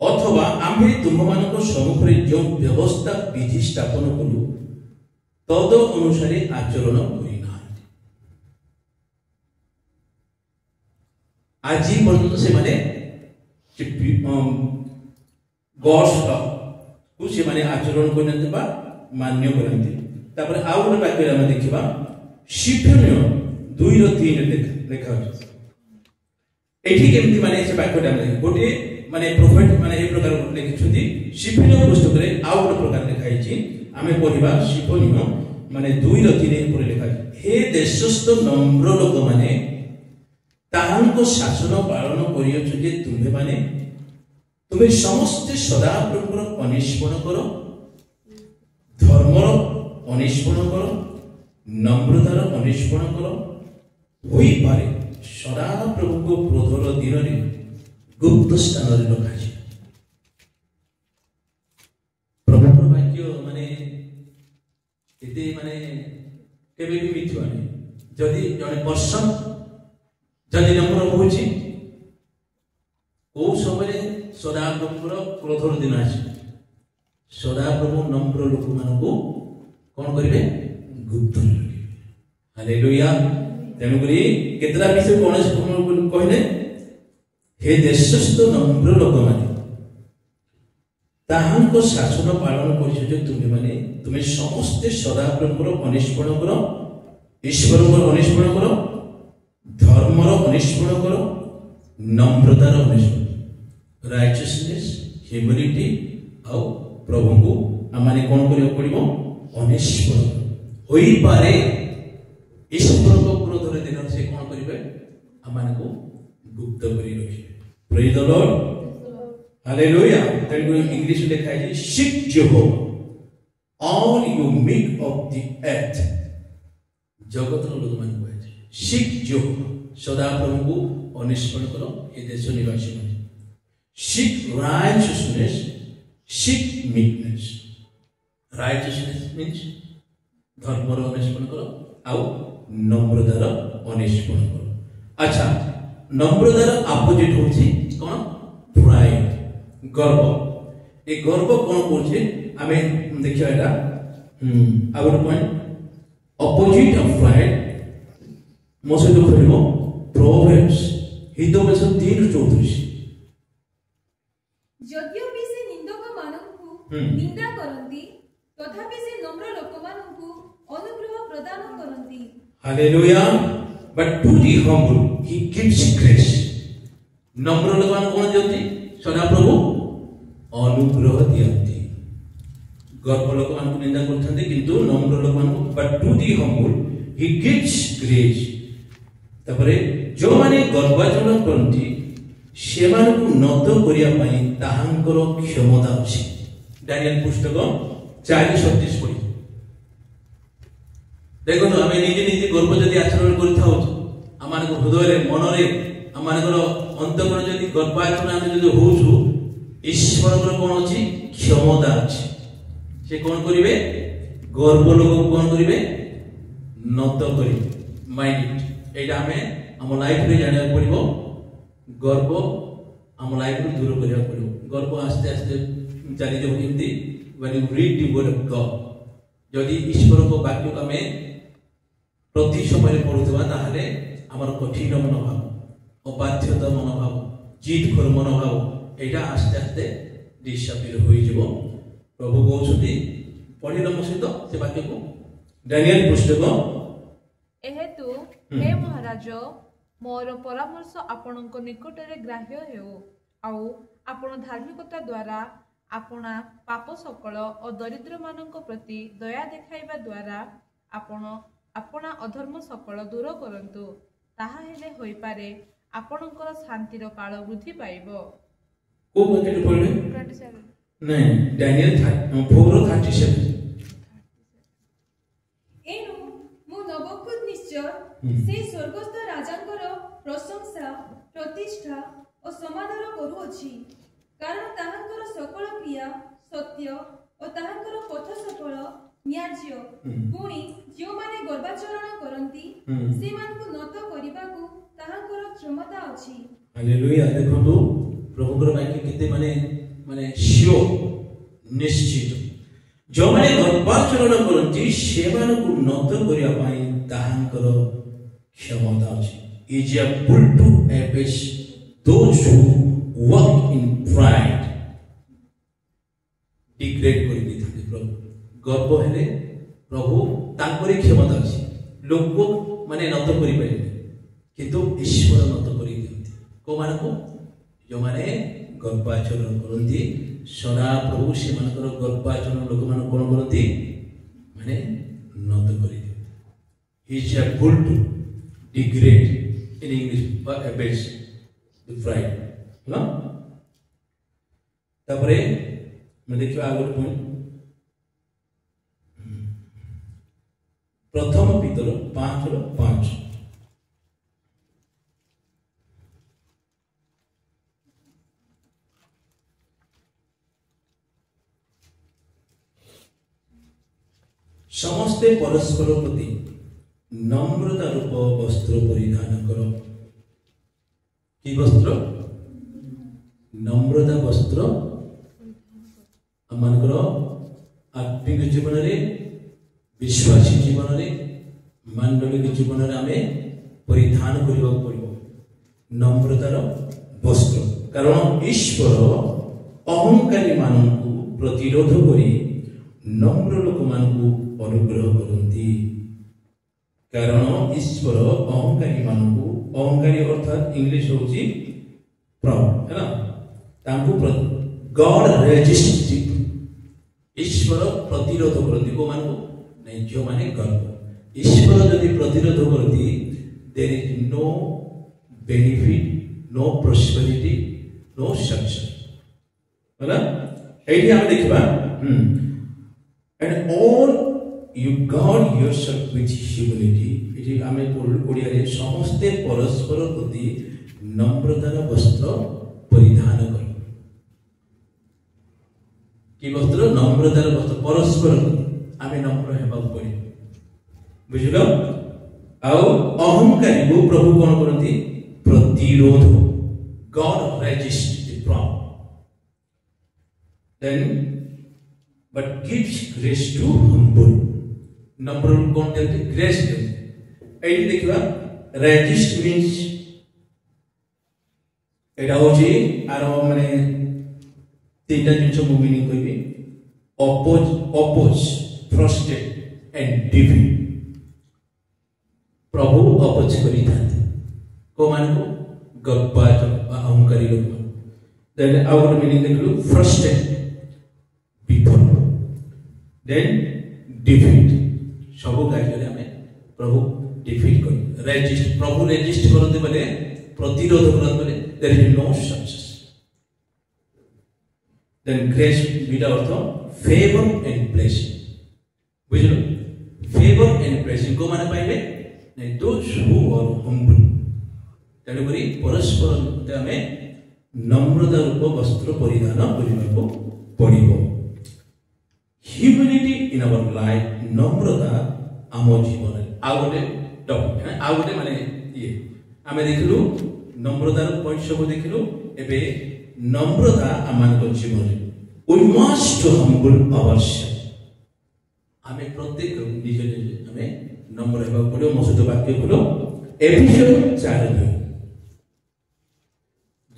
S1: अथवा आम्हे तुममानक सम्मुखरे जो व्यवस्था विधि स्थापन करू तद अनुसारे आचरण करी नाहंती आजी पर्यंत से माने गॉड्स लॉ को से माने आचरण करनते बा मान्य करनते तापर आ गोटे वाक्य हम देखिबा शिफन्य 2:3 लेखा अछि एठी केमति माने से वाक्यटा हम गोटे माने प्रोफेट माने ए प्रकार लिखिछथि शिफन्य पुस्तक रे आ गोटे प्रकार लिखा अछि आमे पढिबा शिफन्य माने 2:3 पर लिखा अछि हे देशस्थ नम्र लोक माने ताहांको शासन पालन करियछ जे तुम्हे माने तुम्हें समस्त सदा प्रभुर अनुष्ठान करो धर्मर अनुष्ठान करो नम्रतार अनुष्ठान करो होई पारे सदा प्रभु को क्रोधर दिन रे गुप्त स्थान रे रखा छै प्रभु वाक्य माने एते माने केबे भी मिथ्या नै जदि जने पर्सन जदि नम्र होछि ओ समय सदा प्रभुर क्रोधर दिन आछि सदा प्रभु नम्र लोक मानको कोन करिवे गुप्त रखिबे हालेलुया तेनु करी केतरा विषय कोन कहले हे देशस्थ नम्र लोक माने ताहांको शासन पालन करिछ जे तुमे माने तुमे समस्त सदा प्रभुर अनुष्ठान करो ईश्वरर अनुष्ठान करो धर्मर अनुष्ठान करो नम्रतार अनुष्ठान राइचियसनेस ह्यूमिलिटी आउ प्रभु को आमाने कोन करियो पड़िबो अनुष्ठान होई पारे ईश्वर को क्रोध रे दिन से कोन करिवे आमाने को गुप्त करी रखिबे praise the Lord hallelujah Telugu English लिखा है seek Jehovah all you meek of the earth जगत रो लोग मान कहै सीक जेहोवा सदा प्रभु को अनुष्ठान करो ए देश निवासी माने seek righteousness seek meekness righteousness means धर्मर अनुष्ठान करो आउ नम्रतार अनुष्ठान करो अच्छा नम्रतार अपोजिट होछि कोन प्राइड गर्व ए गर्व कोन करछे हमें देखिया एटा our point opposite of pride मोसे तो कहबो प्रोवेब्स हितोबेस 3:34
S3: यद्यपि से निंदक मानकु निंदा करंती तथापि से नम्र लोकमानकु अनुग्रह प्रदान करंती
S1: hallelujah but to the humble he gives grace नम्र लोकमान कोन दियंती सदा प्रभु अनुग्रह दियंती गर्व लोकमान को निंदा करथंती किंतु नम्र लोकमान को but to the humble he gives grace तपरे जो माने गर्वाचरण करंती सेमानकु नत करिया पई ताहांकर क्षमता अछि दानियल पुस्तक 4:36 पढि देखो तो हमें निजे निजे गर्व जदि आचरण करथाउ आमानक हृदय रे मन रे आमानकर अंतकरण जदि गर्वाचरण हम जदि होछु ईश्वरकर कोन अछि क्षमता अछि से कोन करिवे गर्व लोक कोन करिवे नत करिवे माइंड एटा हमें हम लाइफ रे जानिया पड़िबो गर्व हम लाइफ रे दूर करिया पड़िबो गर्व आस्ते आस्ते चली जो Hindi when you read the word of God जदि ईश्वर को वाक्य को हमें प्रति समय पढुथबा ताहले हमर कठिन मनोभाव अबाध्यता मनोभाव जीत कर मनोभाव एटा आस्ते आस्ते डिसअपियर होई जिवो प्रभु कहउछथि पढिलो मसित से वाक्य को दानियल पुस्तक
S4: एहेतु हे महाराज मोर परामर्श आपणक निकटरे ग्राह्य हेउ आउ आपण धार्मिकता द्वारा आपणा पाप सकल और दरिद्र मानक प्रति दया देखाइबा द्वारा आपण आपणा अधर्म सकल दूर करंतु ताहा हेले होई पारे आपणकर शांतिर काल वृद्धि पाइबो
S1: को बकेट पढले
S4: 27
S1: नहीं दानियल 4:37
S3: ନିଶ୍ଚୟ ସେ ସ୍ୱର୍ଗସ୍ଥ ରାଜାଙ୍କର ପ୍ରଶଂସା ପ୍ରତିଷ୍ଠା ଓ ସମାଦର କରୁଅଛି, କାରଣ ତାହାଙ୍କର ସକଳ କ୍ରିୟା ସତ୍ୟ ଓ ତାହାଙ୍କର ପଥ ସକଳ ନ୍ୟାଯ୍ୟ। ପୁଣି ଯେଉଁମାନେ ଗର୍ବାଚରଣ କରନ୍ତି ସେମାନଙ୍କୁ ନତ କରିବାକୁ ତାହାଙ୍କର କ୍ଷମତା ଅଛି।
S1: ହାଲେଲୁୟା। ଦେଖନ୍ତୁ ପ୍ରଭୁଙ୍କର ବାକ୍ୟ କେତେ ମାନେ ସିଓର ନିଶ୍ଚିତ। ଯେଉଁମାନେ ଗର୍ବାଚରଣ କରନ୍ତି ସେମାନଙ୍କୁ ନତ କରିବା ପାଇଁ ତାହାଙ୍କର କ୍ଷମତା ଅଛି। Is able to abase those who walk in pride। Degrade କରି ଦେଇଥାନ୍ତି ପ୍ରଭୁ। ଗର୍ବ ହେଲେ ପ୍ରଭୁ ତାଙ୍କରି କ୍ଷମତା ଅଛି। ଲୋକ ମାନେ ନତ କରିପାରିବେ କିନ୍ତୁ ଈଶ୍ୱର ନତ କରି ଦିଅନ୍ତି। କୋଉମାନଙ୍କୁ? ଯେଉଁମାନେ ଗର୍ବାଚରଣ କରନ୍ତି ସଦା ପ୍ରଭୁ ସେମାନଙ୍କର ଗର୍ବାଚରଣ ଲୋକମାନଙ୍କୁ କଣ କରନ୍ତି? ମାନେ ନତ କରି ଦିଅନ୍ତି। He is able to degrade in English or abase the pride। ହେଲା ତାପରେ मैं देखिए आगे पॉइंट प्रथम पितर 5:5 समस्ते परस्पर प्रति नम्रता रूप वस्त्र परिधान कर। कि वस्त्र? नम्रता वस्त्र आमर आत्मिक जीवन में विश्वासी जीवन में मांडलिक जीवन में आम परिधान करने पड़ो नम्रतार वस्त्र। कारण ईश्वर अहंकारी मानू प्रतिरोध कर नम्र लोक मानू अनुग्रह करती। कारण ईश्वर अहंकारी मानू अहंकारी अर्थात इंग्लिश होची प्राउड है ना। गॉड रेजिस्ट ईश्वर प्रतिरोध करती को मानू नहीं जो माने गर्व। ईश्वर यदि प्रतिरोध करती there is no benefit no prosperity no success है ना। एठी हम देखबा and all you guard yourself with humility. एठी हमें ओडिया रे समस्ते परस्पर प्रति नम्रतार वस्त्र परिधान कर। कि वस्त्र? नम्रतार वस्त्र। परस्पर आम नम्र होगा पड़े बुझल। अहंकारी को प्रभु कौन करती? प्रतिरोध। God resist the proud then but gives grace to humble. नम्र कौन देते? ग्रेस देते। एठी देखिबा रेजिस्ट मींस एटा होची आरो माने तीनटा जिनिस मु मीनिंग कहबी। Oppose frustrate and defeat. प्रभु अपोज करी थाते को मानको? गब्बाचन अहंकारी लोक। देन आवर मीनिंग देखलु फ्रस्ट्रेट विफल देन डिफीट। सब कार्य हमें प्रभु डिफीट कर। रेजिस्ट प्रभु रेजिस्ट करते बोले प्रतिरोध करते बोले there is no success. Then grace बीटा अर्थ फेवर एंड ब्लेसिंग। बुझलो? फेवर एंड ब्लेसिंग को माने पाइबे नहीं दोज हु आर हम्बल। तेणु करी परस्पर हमें नम्रता रूप वस्त्र परिधान करने को पड़िबो। Humility in our life. नम्रता आम जीवन आउ गोटे टॉपिक है आउ गोटे माने ये आमे देखलु नम्रतार पॉइंट सब देखलु। एबे नम्रता आमान जीवन वी मस्ट हम्बल अवश्य। आमे प्रत्येक निज निज आमे नम्र हेबा पड़ो। मो सहित वाक्य खोलो एफिसियंस 4:2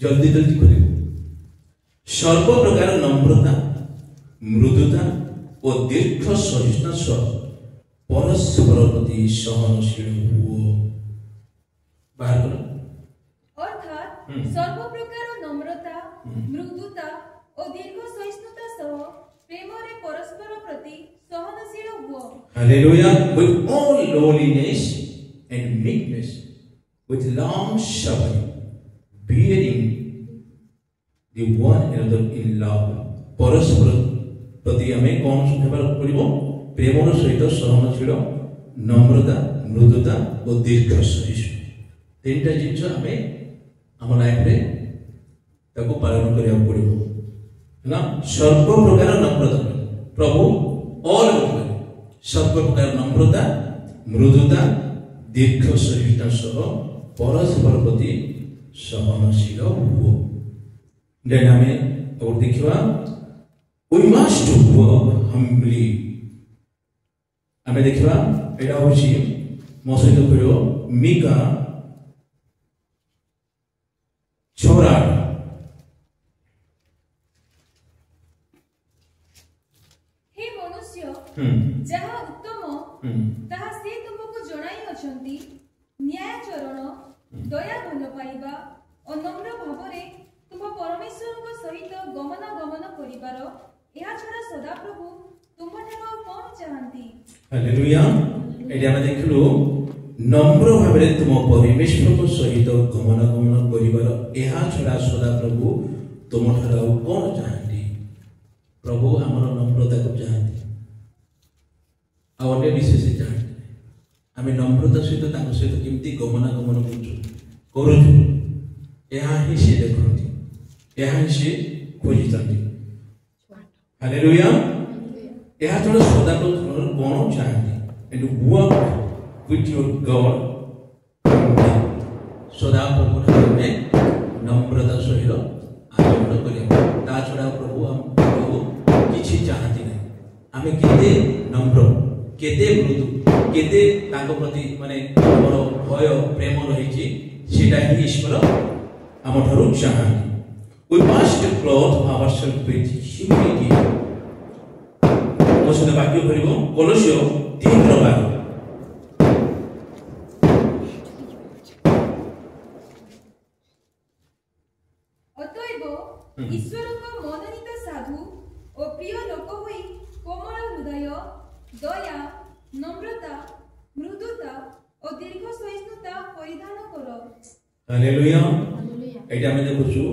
S1: जल्दी जल्दी करियो। सर्व प्रकार नम्रता मृदुता और दीर्घ सहिष्णुता सह परस्पर प्रति सहनशील हुओ। बाहर करो।
S3: अर्थात सर्व प्रकार नम्रता मृदुता और दीर्घ सहिष्णुता सह प्रेम रे परस्पर प्रति सहनशील हुओ।
S1: Hallelujah. With all lowliness and meekness with long suffering bearing the one another in love। परस्पर प्रति हमें कौन हेबार पड़िबो? प्रेमर सहित सहनशील नम्रता मृदुता और दीर्घ सहिष्णु तीनटा जिनिस आमे आम लाइफ रे ताको पालन करिया पड़िबो ना सर्व प्रकार नम्रता प्रभु ऑल सर्व प्रकार नम्रता मृदुता दीर्घ सहिष्णुता सह परस्पर प्रति सहनशील हुओ देन आमे और देखिबा we must work humbly आमे देखिबा एटा होची मो सहित करियो मिका 6
S3: हे मनुष्य जहा उत्तम ताहा से तुमको जणाई अछंती न्यायचरण दया भल पाइबा और नम्र भावरे तुम परमेश्वर सहित गमनागमन करिबार या छड़ा सदा प्रभु तुमठारो कोन चाहंती
S1: हालेलुया एटी हम देखलु नम्र भावरे तुम परमेश्वर सहित गमनागमन करिबार या छड़ा सदा प्रभु तुमठारो कोन चाहंती प्रभु हमर नम्रता को चाहंती अन्य विशेष चाहते आम नम्रता सहित सहित केमती गमनागमन करुचु ही सी देखते ही सी खोजी हालेलुया यह छड़ा सदा कौन चाहती and work with your God सदा प्रभु में नम्रता सहित आचरण करिया छड़ा प्रभु किछि चाहती नहीं आम केते नम्र केते मृदु केते ताको प्रति माने हमर भय प्रेम रहिछि सेटा ही ईश्वर हमठारु चाहନ୍ତି we must clothe ourselves with humility मोसद वाक्य करिवो कोलोसियो 3:12
S3: अतएव ईश्वरको मनोनीत साधु और प्रिय लोक होई कोमल हृदय दया नम्रता मृदुता और दीर्घ सहिष्णुता परिधान करो
S1: हालेलुया एटा हम देखुछु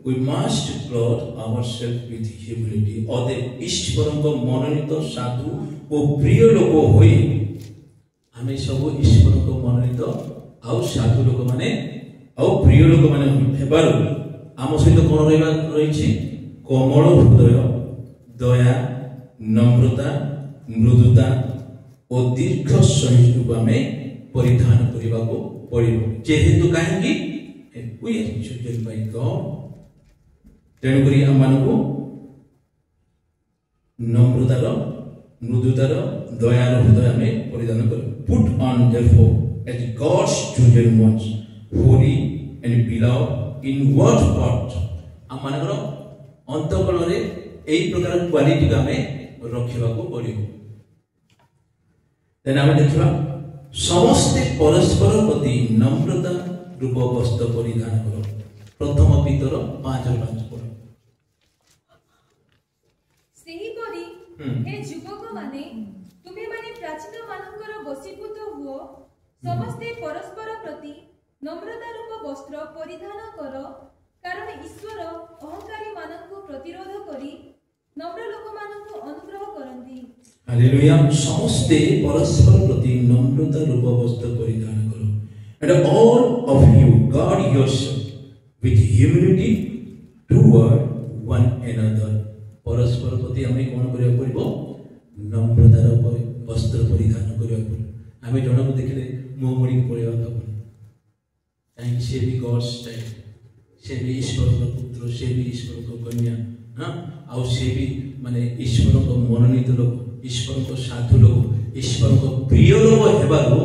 S1: we must clothe ourselves with humility और ईश्वरको मनोनीत साधु और प्रिय लोक होई हमें सब ईश्वरको मनोनीत आ साधु लोक माने आ प्रिय लोक माने हेबारु आम सहित कोन रहिछि कोमल हृदय दया नम्रता मृदुता और दीर्घ सहिष्णुता आमे परिधान करबा को पड़िबो जेहेतु काहेकि we are chosen by God तेणु करी हम मानको नम्रतार मृदुतार दयार हृदय आमे परिधान कर put on therefore as God's chosen ones holy and beloved in what part हम मानकर अंतःकरण रे एई प्रकार क्वालिटी का आमे रखिबा को पड़िबो देन आमे देखिबा समस्त परस्पर प्रति नम्रता रूप वस्त्र परिधान करो प्रथम पीतर 5:5 पढ़ो
S3: सेही परी हे युवक माने तुमे माने प्राचीन मानकर वशीभूत हुओ समस्त परस्पर प्रति नम्रता रूप वस्त्र परिधान करो कारण ईश्वर अहंकारी मानकु प्रतिरोध करी नम्र लोक मानकु अनुग्रह करंती
S1: हालेलुया समस्त परस्पर प्रति नम्रता रूप वस्त्र परिधान करो and all of you guard yourself with humility toward one another परस्पर प्रति हमें कोन करिया पड़िबो नम्रतार वस्त्र परिधान करिया पड़िबो हमें जणको देखले मुंह मोड़ी पड़िया का काहे से भी गॉड्स चाइल्ड से भी ईश्वर का पुत्र से भी ईश्वर का कन्या हां आ से भी माने ईश्वर को मनोनीत लोक ईश्वर को साधु लोक ईश्वर को प्रिय लोक हेबारो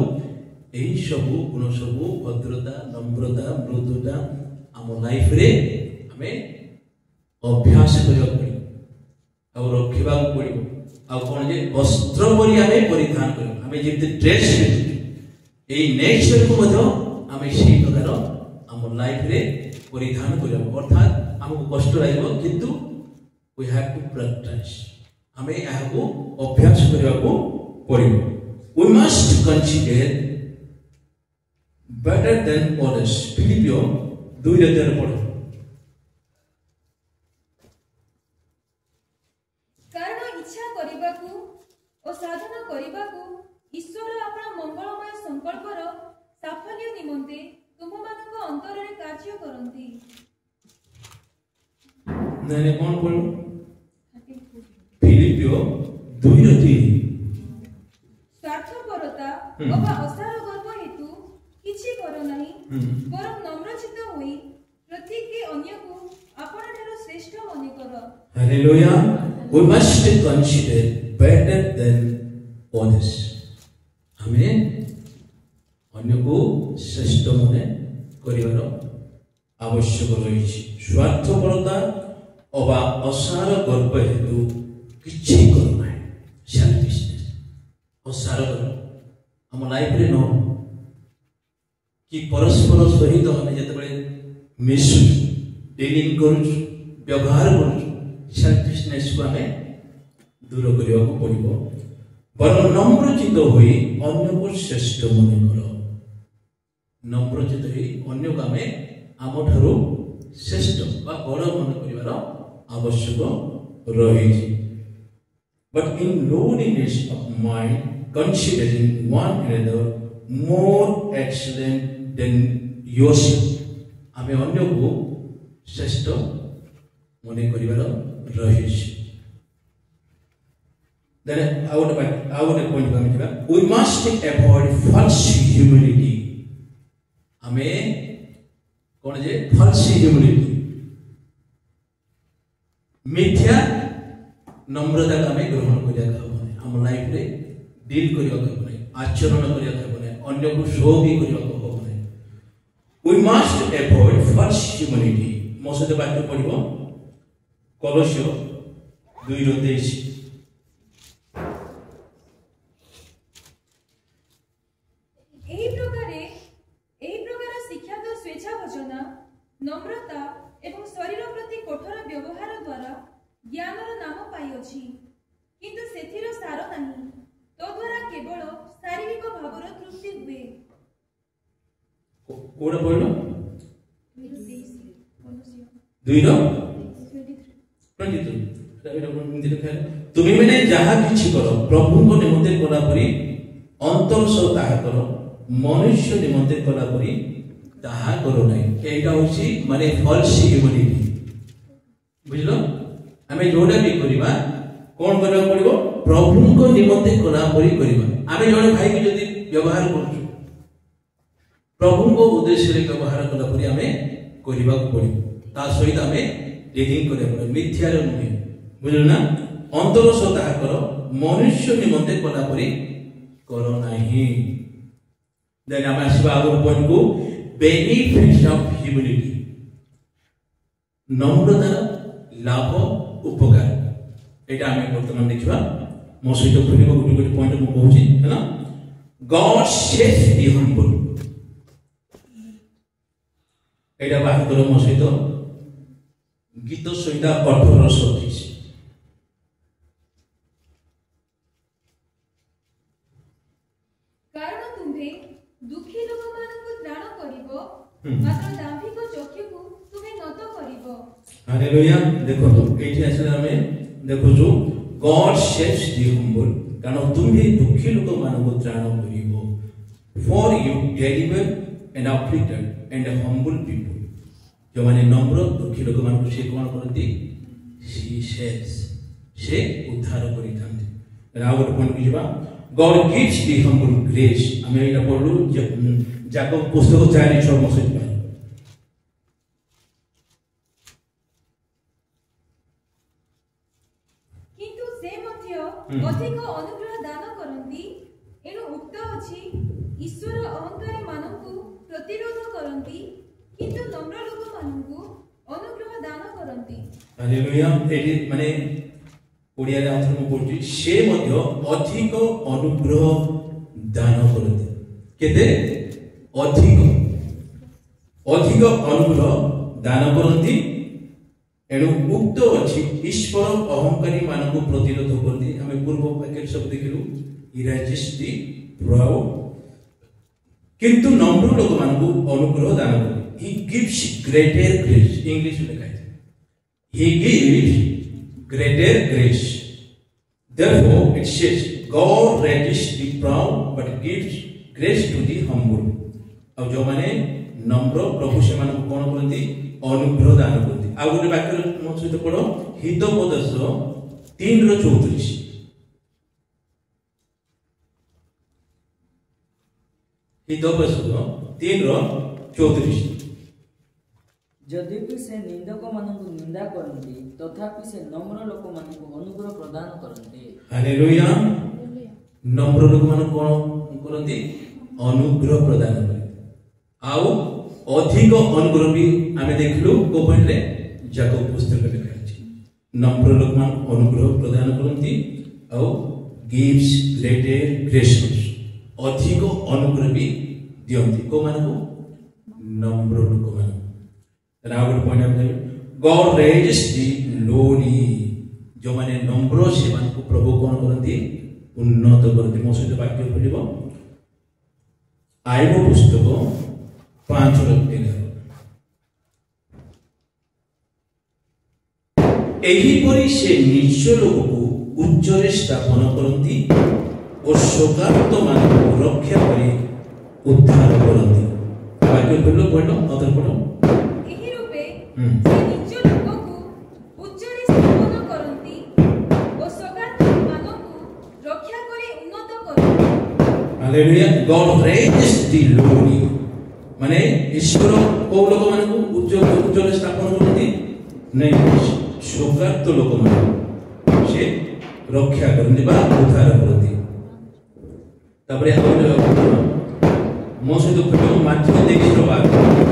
S1: एई सब गुण सब भद्रता नम्रता मृदुता हम लाइफ रे हमें अभ्यास करिया पड़ी आ रखिबा पड़ी आ कोन जे वस्त्र परि हमें परिधान कर हमें जेते ड्रेस एई नेचर को मधो हमें सेही प्रकार हम लाइफ रे परिधान करिया अर्थात हमको कष्ट लागो किंतु we have to practice हमें यह को अभ्यास करिया को पड़िबो we must consider better than others फिलिपियो 2:13 पढ़ो
S3: कारण इच्छा करिबाकू और साधना करिबाकू ईश्वर अपना मंगलमय ସଂକଳ୍ପର ସାଫଲ୍ୟ ନିମନ୍ତେ ତୁମମାନଙ୍କ ଅନ୍ତରରେ କାର୍ଯ୍ୟ କରନ୍ତି।
S1: ନାଇଁ କଣ ପଢୁ? ଫିଲିପିଓ 2:3
S3: ସ୍ୱାର୍ଥପରତା ଅବା ଅସାର ଗର୍ବ ହେତୁ କିଛି କର ନାହିଁ, ବରଂ ନମ୍ରଚିତ୍ତ ହୋଇ ପ୍ରତ୍ୟେକ ଅନ୍ୟକୁ ଆପଣଠାରୁ ଶ୍ରେଷ୍ଠ ମନେ କର।
S1: Hallelujah. We must be considered better than others. ଆମେ ଅନ୍ୟକୁ ଶ୍ରେଷ୍ଠ ମନେ କରିବାର ଆବଶ୍ୟକ ରହିଛି। ସ୍ୱାର୍ଥପରତା ଅବା ଅସାର ଗର୍ବ ହେତୁ କିଛି କର ନାହିଁ। ସେଲ୍ଫିଶନେସ୍ ଅସାର ଗର୍ବ ଆମ ଲାଇଫରେ ନ କି ପରସ୍ପର ସହିତ ଆମେ ଯେତେବେଳେ ମିଶୁଛୁ, ଡିଲିଂ କରୁଛୁ, ବ୍ୟବହାର କରୁଛୁ, ସେଲ୍ଫିଶନେସ୍କୁ ଆମେ ଦୂର କରିବାକୁ ପଡ଼ିବ। ବରଂ ନମ୍ରଚିତ୍ତ ହୋଇ ଅନ୍ୟକୁ ଶ୍ରେଷ୍ଠ ମନେ କର। ନମ୍ରଚିତ୍ତ ହୋଇ ଅନ୍ୟକୁ ଆମେ ଆମଠାରୁ ଶ୍ରେଷ୍ଠ ବା ବଡ଼ ମନେ କରିବାର ଆବଶ୍ୟକ ରହିଛି। But in lowliness of mind, considering one another more excellent than yourself, ଆମେ ଅନ୍ୟକୁ ଶ୍ରେଷ୍ଠ ମନେ କରିବାର ରହିଛି। ଆଉ ଗୋଟେ ପଏଣ୍ଟ ଆମେ ଯିବା। We must avoid false humility. ଆମେ କଣ ଯେ false humility, ମିଥ୍ୟା ନମ୍ରତାକୁ ଆମେ ଗ୍ରହଣ କରିବାକୁ ହେବ ନାହିଁ। ଆମ ଲାଇଫରେ ଡିଲ୍ କରିବାକୁ ହେବ ନାହିଁ, ଆଚରଣ କରିବାକୁ ହେବ ନାହିଁ, ଅନ୍ୟକୁ ଶୋ ବି କରିବାକୁ ହେବ ନାହିଁ। We must avoid false humility. ମୋ ସହିତ ବାକ୍ୟ ପଢିବ କଲୋସ୍ୟ 2:23।
S3: ଏହି ପ୍ରକାର ଶିକ୍ଷାତ ସ୍ୱେଚ୍ଛାଭୋଜନା, ନମ୍ରତା ଏବଂ ଶରୀର ପ୍ରତି କଠୋର ବ୍ୟବହାର ଦ୍ୱାରା ଜ୍ଞାନର ନାମ ପାଇଅଛି, କିନ୍ତୁ ସେଥିର ସାର ନାହିଁ। ତଦ୍ୱାରା କେବଳ ଶାରୀରିକ ଭାବର ତୃପ୍ତି ହୁଏ।
S1: କୋଉଟା ପଢିଲ? 2:23। ତୁମେମାନେ ଯାହା କିଛି କର ପ୍ରଭୁଙ୍କ ନିମନ୍ତେ କଲା ପରି ଅନ୍ତର ସହ ତାହା କର, ମନୁଷ୍ୟ ନିମନ୍ତେ କଲା ପରି ତାହା କର ନାହିଁ। ଏଇଟା ହଉଛି ମାନେ ଫଲ୍ସ ହ୍ୟୁମାନିଟି। ବୁଝିଲ? ଆମେ ଯୋଉଟା ବି କରିବା କଣ କରିବାକୁ ପଡିବ? ପ୍ରଭୁଙ୍କ ନିମନ୍ତେ କଲା ପରି କରିବା। ଆମେ ଜଣେ ଭାଇକି ଯଦି ବ୍ୟବହାର କରୁଛୁ, ପ୍ରଭୁଙ୍କ ଉଦ୍ଦେଶ୍ୟରେ ବ୍ୟବହାର କଲା ପରି ଆମେ କରିବାକୁ ପଡିବ। ତା ସହିତ ଆମେ ଡିଲିଂ କରିବାକୁ ପଡିବ, ମିଥ୍ୟାର ନୁହେଁ। ବୁଝିଲ ନା? ଅନ୍ତର ସହ ତାହା କର, ମନୁଷ୍ୟ ନିମନ୍ତେ କଲା ପରି କର ନାହିଁ। ଦେନ୍ ଆମେ ଆସିବା ଆଉ ଗୋଟେ ପଏଣ୍ଟକୁ, ବେନିଫିଟ୍ସ ଅଫ ହ୍ୟୁମିଲିଟି। ନମ୍ରତାର ଲାଭ ଉପକାର, ଏଇଟା ଆମେ ବର୍ତ୍ତମାନ ଦେଖିବା। ମୋ ସହିତ ଖୋଲିବ ଗୋଟେ ଗୋଟେ ପଏଣ୍ଟ ମୁଁ କହୁଛି ହେଲା। ଗଡ୍ ସେଭ୍ସ ଦି ହମ୍ବଲ୍। ଏଇଟା ବାହାର କର ମୋ ସହିତ। ଗୀତ ସଂହିତା 18:37।
S3: କାରଣ ତୁମ୍ଭେ ଦୁଃଖୀ ଲୋକମାନଙ୍କୁ ତ୍ରାଣ କରିବ, ମାତ୍ର ଦାମ୍ଭିକ ଚକ୍ଷୁକୁ ତୁମେ ନତ କରିବ।
S1: ହାଲେଲୁୟା। ଦେଖନ୍ତୁ ଏଇଠି ଆସିଲେ ଆମେ ଦେଖୁଛୁ ଗଡ୍ ସେଭ୍ସ ଦି ହମ୍ବଲ୍। କାରଣ ତୁମ୍ଭେ ଦୁଃଖୀ ଲୋକମାନଙ୍କୁ ତ୍ରାଣ କରିବ। For you deliver an afflicted and humble people. ଯେଉଁମାନେ ନମ୍ର ଦୁଃଖୀ ଲୋକମାନଙ୍କୁ ସେ କଣ କରନ୍ତି? ସେ ଉଦ୍ଧାର କରିଥାନ୍ତି। ଆଉ ଗୋଟେ ପଏଣ୍ଟକୁ ଯିବା। God gives the humble grace. ଆମେ ଏଇଟା ପଢିଲୁ ଯାକବ ପୁସ୍ତକ 4:6।
S3: କିନ୍ତୁ ସେ ମଧ୍ୟ ଅଧିକ ଅନୁଗ୍ରହ ଦାନ କରନ୍ତି। ଏଣୁ ଉକ୍ତ ଅଛି, ଈଶ୍ୱର ଅହଙ୍କାରୀ ମାନଙ୍କୁ ପ୍ରତିରୋଧ କରନ୍ତି, କିନ୍ତୁ ନମ୍ର ଲୋକମାନଙ୍କୁ ଅନୁଗ୍ରହ ଦାନ କରନ୍ତି।
S1: ହାଲେଲୁୟା। ଏଠି ମାନେ ଓଡ଼ିଆରେ ଆଉଥରେ ମୁଁ କହୁଛି, ସେ ମଧ୍ୟ ଅଧିକ ଅନୁଗ୍ରହ ଦାନ କରନ୍ତି। କେତେ? ଅଧିକ ଅନୁଗ୍ରହ ଦାନ କରନ୍ତି। ଏଣୁ ଉକ୍ତ ଅଛି, ଈଶ୍ୱର ଅହଙ୍କାରୀ ମାନଙ୍କୁ ପ୍ରତିରୋଧ କରନ୍ତି। ଆମେ ପୂର୍ବ ବାକ୍ୟରେ ସବୁ ଦେଖିଲୁ, he resists the proud, କିନ୍ତୁ ନମ୍ର ଲୋକମାନଙ୍କୁ ଅନୁଗ୍ରହ ଦାନ କରନ୍ତି। he gives greater grace। English ଲେଖା ହେଇଛି, he gives greater grace. Therefore it says, God resists the proud but gives grace to the humble आ जो माने नम्र प्रभु से मान कोन करंती अनुग्रह दान करंती आ गोटे वाक्य मो सहित पढ़ो हितोपदेश 3:34 हितोपदेश 3:34
S5: यद्यपि से निंदक मानकु निंदा करंती तथापि से नम्र लोक मानकु अनुग्रह प्रदान करंती
S1: हालेलुया नम्र लोक मान कोन करंती अनुग्रह प्रदान करंती आउ अधिक अनुग्रह भी आमे देखलु को पॉइंट रे याकूब पुस्तक में लिखा अछि नम्र लोक मान अनुग्रह प्रदान करंती आउ गिव्स ग्रेटर ग्रेसेस अधिक अनुग्रह भी दियंती को मानको नम्र लोक मान राउंड पॉइंट हम गॉड रेजेस दी लोली जो माने नम्र से मान को प्रभु कोन करंती उन्नत करंती मो सहित वाक्य पढिबो आईबो पुस्तक 5:11 एही परि से निज लोक को उच्च रे स्थापन करंती और शोकार्त मान को रक्षा करी उद्धार करंती वाक्य पढलो पढलो अदर पढो
S3: से निज लोकକୁ ଉଚ୍ଚରେ ସ୍ଥାପନ କରନ୍ତି ଓ ସଗାତମାନଙ୍କୁ ରକ୍ଷା କରି ଉନ୍ନତ କରନ୍ତି
S1: हालेलुया गॉड रेजेस दी लोली माने ईश्वर को लोक मानकु उच्चरे स्थापन करନ୍ତି नहीं शोकार्त लोक मान से रक्षा करନ୍ତି बा उद्धार करନ୍ତି तापरे मो सहित पढो माथ्यू 23:12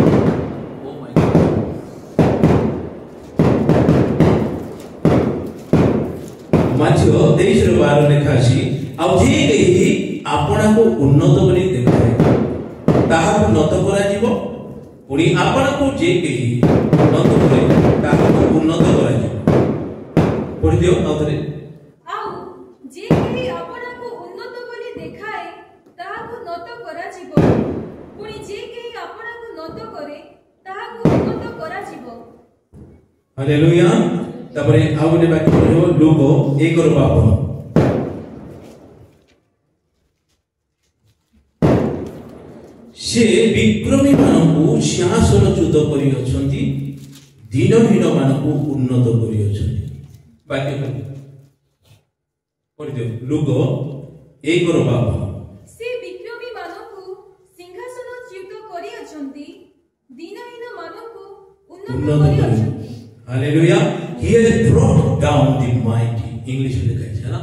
S1: माथ्यू 23:12 लिखा अछि आ जे केही आपना को उन्नत करी देखाए ताहा को नत करा जीवो पुनी आपना को जे केही नत करे ताहा को उन्नत करा जीवो पढि दियो आउथरे
S3: आउ जे केही आपना को उन्नत बोली देखाए ताहा को नत करा जीवो पुनी जे केही आपना को नत करे ताहा को उन्नत करा जीवो
S1: हालेलुया तापरे आ गोटे वाक्य पढिबो लूक 1:52 से विक्रमी मानकु सिंहासनच्युत करी अछंती दीनहीन मानकु उन्नत करी अछंती वाक्य पढि दियो लूक 1:52
S3: से विक्रमी मानकु सिंहासनच्युत करी अछंती दीनहीन मानकु उन्नत करी अछंती
S1: hallelujah he has brought down the mighty English में लिखा है ना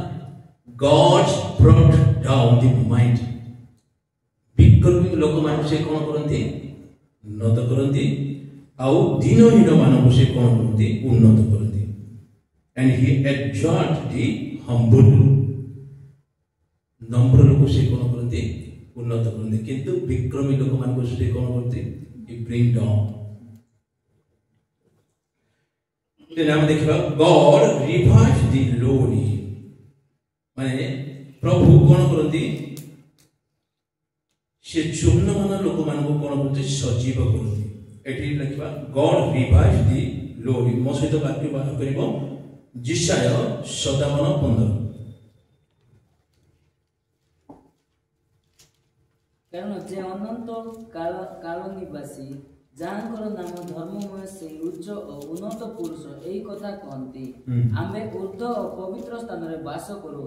S1: God brought down the mighty विक्रमी लोक मान से कोन करंती उन्नत करंती आउ दीनहीन मानक से कोन करंती उन्नत करंती and he exalt the humble नम्र लोक से कोन करंती उन्नत करंती किंतु विक्रमी लोक मान से कोन करंती he bring down नाम देखिबा गॉड रिवाइव्स दी लोली माने प्रभु कोन करंती से चूर्ण मन लोक मान को कोन करंती सजीव करंती एठी लिखिबा गॉड रिवाइव्स दी लोली मो सहित वाक्य बाहर करिवो जिसाय 57:15
S5: कारण जे अनंत काल निवासी जानकर नाम धर्ममय से उच्च और उन्नत पुरुष एही कथा कहंती आमे ऊर्ध्व और पवित्र स्थान रे वास करू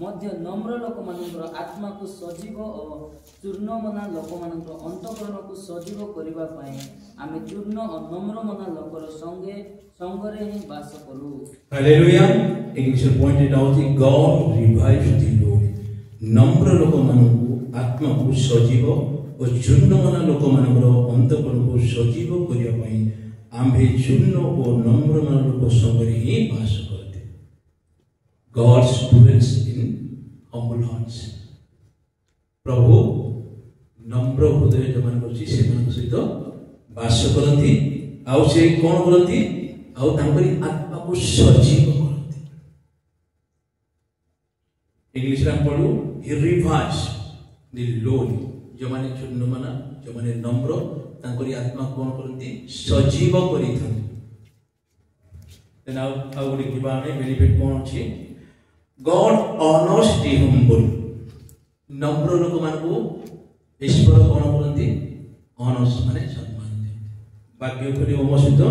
S5: मध्य नम्र लोक मानकर आत्मा को सजीव और चूर्णमना लोक मानकर अंतःकरण को सजीव करिबा पई आमे चूर्ण और नम्र मना लोकर संगे ही वास करू
S1: hallelujah English pointed out the God revives the Lord नम्र लोक मानकु आत्मा को सजीव और चूर्णमना लोक मानकर अंतःकरण को सजीव करिया पई आम्भे चूर्ण और नम्र मन लोक संगे ही वास करते गॉड्स डुएल्स इन हम्बल हार्ट्स प्रभु नम्र हृदय जो मान करछि से मान सहित वास करंती आउ से कोन करंती आउ तांकरी आत्मा को सजीव करंती इंग्लिश रे पढू ही रिवाइव्स द लोली जो माने चूर्ण मना जो माने नम्र तांकरी आत्मा कोन करंती सजीव करिथन देन आउ गुडी किबा में बेनिफिट कोन अछि गॉड ऑनर्स द हम्बल नम्र लोक मान को ईश्वर कौन करती अनस माने सम्मान दियंती वाक्य खोलिबो मो सहित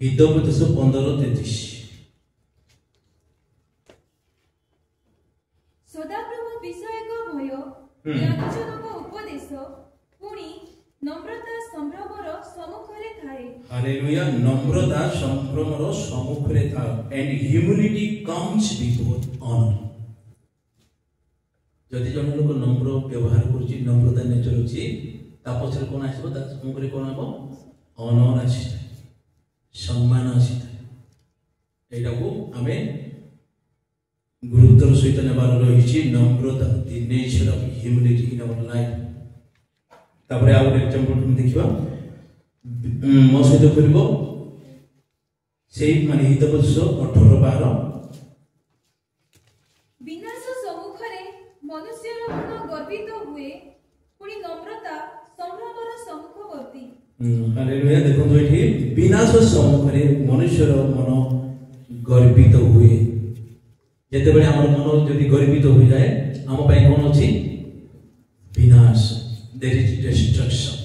S1: हितोपदेश 15:33
S3: सदाप्रभु विषयक भय ज्ञानजनक उपदेश पुणी नम्रता संभ्रमर सम्मुखरे थाए
S1: हालेलुया नम्रता संभ्रमर सम्मुखरे थाए and humility comes before honour जदि जन लोक नम्र व्यवहार करूची नम्रता नेचर अछि ता पछरे कोन आसीबो ता सम्मुखरे कोन हबो ऑनर आसी सम्मान आसी एटा को हमें गुरुत्वर सहित नेबार रहिछि नम्रता the nature of humility in our life तापरे आउट एग्जांपल तुम देखिबा मो सहित करबो सेही माने हितोपदेश 18:12
S3: विनाश सम्मुखरे मनुष्यर मन गर्वित हुए पुणी नम्रता संभ्रमर सम्मुखवर्ती
S1: हालेलुया देखो एठी विनाश सम्मुखरे मनुष्यर मन गर्वित हुए जेते बेले हमर मन जदि गर्वित हो जाए हम पई कोन अछि विनाश देयर इज डिस्ट्रक्शन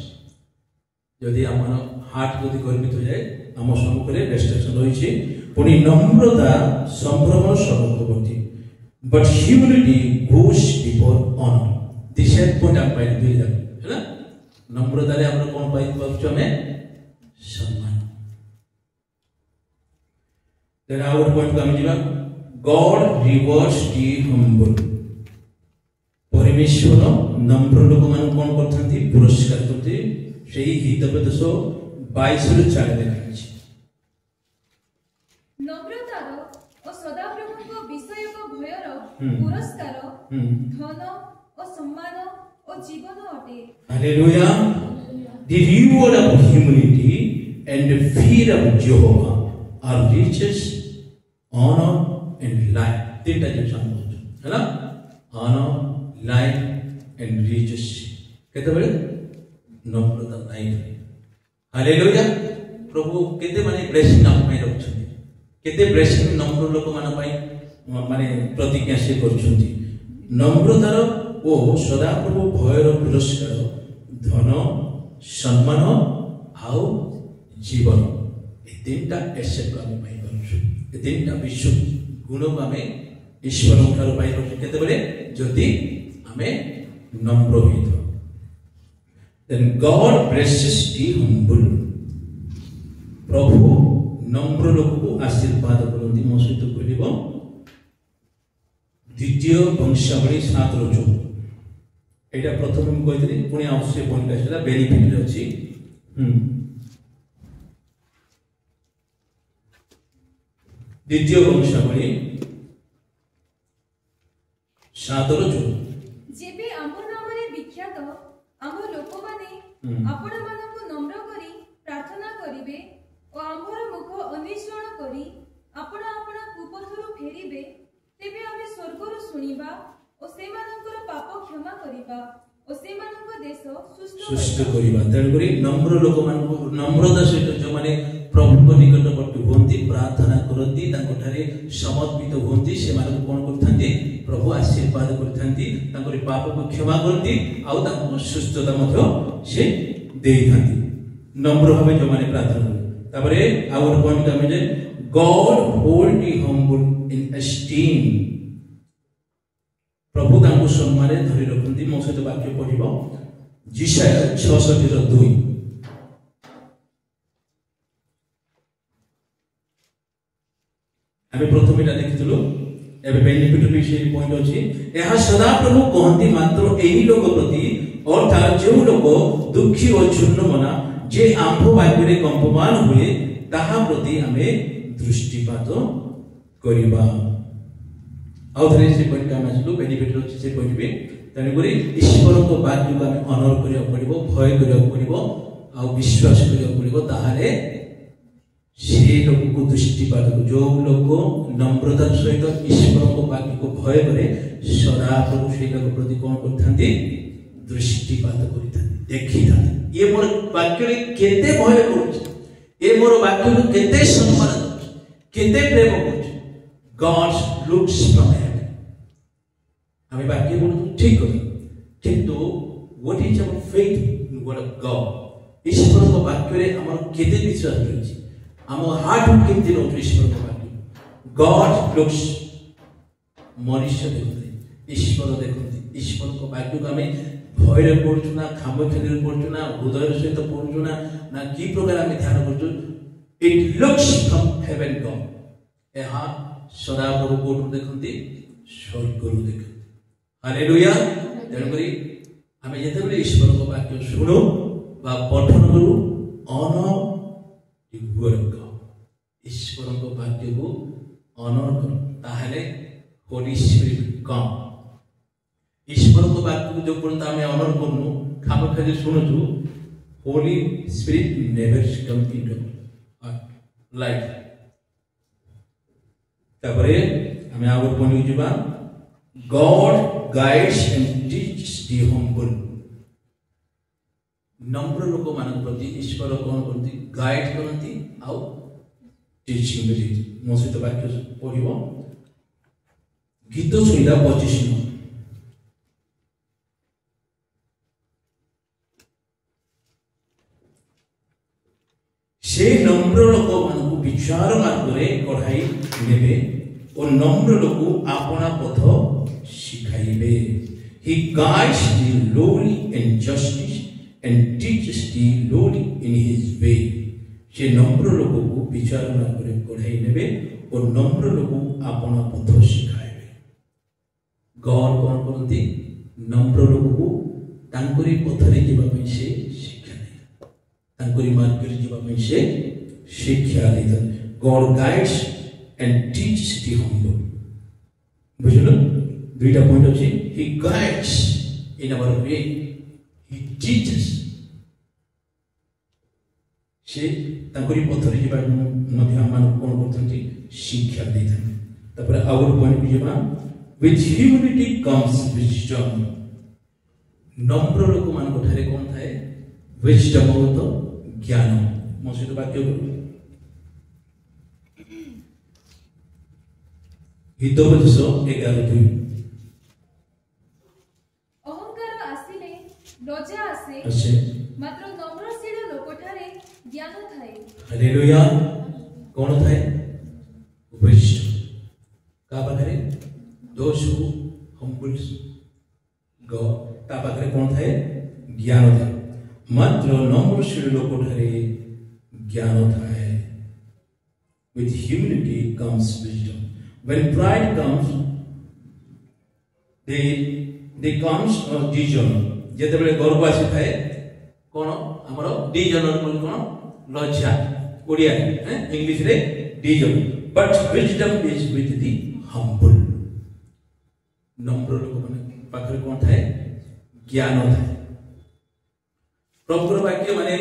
S1: जदि हमर हार्ट जदि गर्वित हो जाए हम सम्मुखरे डिस्ट्रक्शन रहिछि पुनी नम्रता संभ्रम सम्मुखवर्ती but humility goes before honour this head point आप पाइ दुई है ना नम्रता रे हमर कोन पाइ पक्ष में सम्मान देन आउट पॉइंट को हम जिबा God rewards the humble परमेश्वर नम्र लोक मान कोन करथांती पुरस्कार करथि सेही हितोपदेश 22 रे 4 देखाछि
S3: नम्रतार ओ सदाप्रभुଙ୍କ विषयक भयर पुरस्कार धन ओ सम्मान ओ जीवन अटे
S1: hallelujah the reward of humility and the fear of Jehovah are riches honor and life तीनटा जो संबंध है ना honor life and riches केते बेले नम्रता लाइफ हालेलुया प्रभु केते माने ब्लेसिंग आप में रखछथि केते ब्लेसिंग नम्र लोक मान पई माने प्रतिज्ञा से करछथि नम्रतार ओ सदा प्रभु भयर पुरस्कार धन सम्मान आउ जीवन ए तीनटा एसेट हम पाई करछु ए तीनटा विश्व गुण को हमें ईश्वर ठार पाई करछु केते बेले जदि हमें नम्र होइतो then God blesses the humble प्रभु नम्र लोक को आशीर्वाद करंती मो सहित बोलिबो द्वितीय वंशावली 7:14 एटा प्रथम हम कहितली पुनी आवश्यक पॉइंट आछला बेनिफिट रे अछि द्वितीय वंशावली 7:14
S3: जेबे आम्भ नामरे विख्यात आम्भ लोकमाने आपण मानकु नम्र करी प्रार्थना करिवे ओ आम्भर मुख अन्वेषण करी आपण आपण कुपथरु फेरिबे तेबे आमे स्वर्गरु सुनिबा ओ सेमानकर पाप क्षमा करिबा ओ सेमानक देश
S1: सुष्ट करिबा तण करी नम्र लोक मानकु नम्रता सहित जो माने प्रभु को निकटवर्ती होंती प्रार्थना करती तांको ठारे समर्पित होंती से मानकु कोन करथांती प्रभु आशीर्वाद करथांती तांको पाप को क्षमा करती आउ तांको सुस्थता मध्य से देई थांती नम्र भावे जो माने प्रार्थना करती तापरे आउर पॉइंट हमें जे God hold the humble in esteem प्रभु तांको सम्मान धरि रखंती मो सहित वाक्य पढिबो जिशाया 66:2 आमे प्रथम एटा देखितलो एबे बेनिफिट विषय पॉइंट अछि एहा सदा प्रभु कहंती मात्र एही लोक प्रति अर्थात जे लोक दुखी और चूर्ण मना जे आंभ वाक्य रे कंपमान हुए ताहा प्रति हमें दृष्टिपात करिबा आउथरे से पॉइंट का आसलो बेनिफिट अछि से पॉइंट बे तने गुरी ईश्वर को वाक्य को हमें ऑनर करिया पड़िबो भय करिया पड़िबो आ विश्वास करिया पड़िबो ताहारे से लोक को दृष्टिपात जो लोक नम्रता सहित ईश्वर को वाक्य को भय करे सदा प्रभु से लोक प्रति कोन करथांती दृष्टिपात करिथांती देखिथांती ये मोर वाक्य रे केते भय करूछ ए मोर वाक्य को केते सम्मान करूछ केते प्रेम करूछ गॉड लुक्स फ्रॉम हेवन हमें वाक्य बोल ठीक into what is our faith in word of God. ईश्वर को वाक्य रे हमर केते विश्वास अछि हमर हार्ट केते नो ईश्वर को वाक्य God looks मनुष्य देखते ईश्वर देखते ईश्वर को वाक्य को हमें भय रे पढछु ना खामखेली रे पढछु ना हृदय सहित पढछु ना ना की प्रकार हमें ध्यान करछु it looks from heaven God एहा सदा प्रभु को देखते स्वर्ग को देखते हालेलुया तेणुकरी हमें जेतेबेले ईश्वर को वाक्य सुनो बा पठन करू ऑनर द वर्ड गॉड ईश्वर को वाक्य को ऑनर करू ताहले होली स्पिरिट कम ईश्वर को वाक्य को जो पर्यंत हमें ऑनर करनु खामखाली सुनछु Holy Spirit never come into life तापरे हमें आगो पॉइंट जिबा God guides and teaches the humble. नम्र लोक मानक प्रति ईश्वर कौन करती गाइड करती आउ टीचिंग करती मो सहित वाक्य पढ़िबो गीत सुनिला 25 न से नम्र लोक मानक विचार मार्ग रे कढ़ाई नेबे और नम्र लोक आपना पथ शिखाइबे he guides the lowly in justice and teaches the lowly in his way से नम्र लोक को विचार मार्ग रे कढ़ाई नेबे और नम्र लोक आपना पथ शिखाइबे गॉड कौन करती नम्र लोक को तांकरी पथरे जीवा ପାଇଁ से शिक्षा दे तांकरी मार्ग रे जीवा ପାଇଁ से शिक्षा दे God guides and teaches the humble बुझलो दुईटा पॉइंट अछि he guides in our way he teaches से तांकरी पथरे जीवा मध्ये आमान कोन करथि शिक्षा देथि तापर आउर पॉइंट जीवा with humility comes wisdom नम्र लोक मान कोठारे कोन थाए wisdom तो ज्ञान मसित वाक्य हितोपदेश 11:2
S3: अहंकार आसिले लज्जा आसे मात्र नम्रशील लोकठारे ज्ञान थाए
S1: हालेलुया कोन थाए wisdom का पाखरे those who humble God ता पाखरे कोन थाए ज्ञान थाए मात्र नम्रशील लोकठारे ज्ञान थाए with humility comes wisdom when pride comes they comes division जेतेबेले गर्व आसी थाए कोन हमरो डिविजन कोन लज्जा ओडिया इंग्लिश रे division but wisdom is with the humble नम्र लोक माने पाखरे कोन थाए ज्ञान थाए प्रभुर वाक्य माने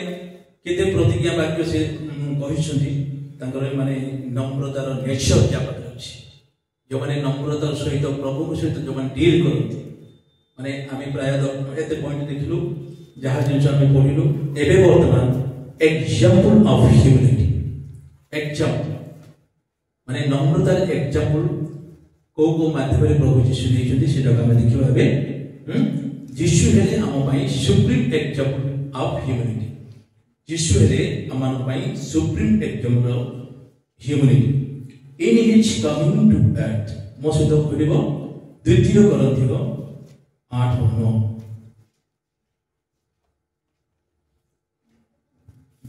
S1: केते प्रतिज्ञा वाक्य से कहिसथि तांकर माने नम्रतार नेचर क्या पाखरे अछि जो माने नम्रतार सहित प्रभु सहित जो माने डील करथि माने आमी प्राय एते पॉइंट देखिलु जहा जिंस आमी पढिलु एबे वर्तमान एग्जांपल ऑफ ह्यूमिलिटी एग्जांपल माने नम्रतार एग्जांपल को माध्यम रे प्रभु यीशु देइछथि सेटा आमी देखिबा एबे यीशु हेले हम पई सुप्रीम एग्जांपल ऑफ ह्यूमिलिटी यीशु हेले हमन पई supreme example of humility in his coming to earth मोसे तो पढिबो द्वितीय कोरिन्थियो 8:9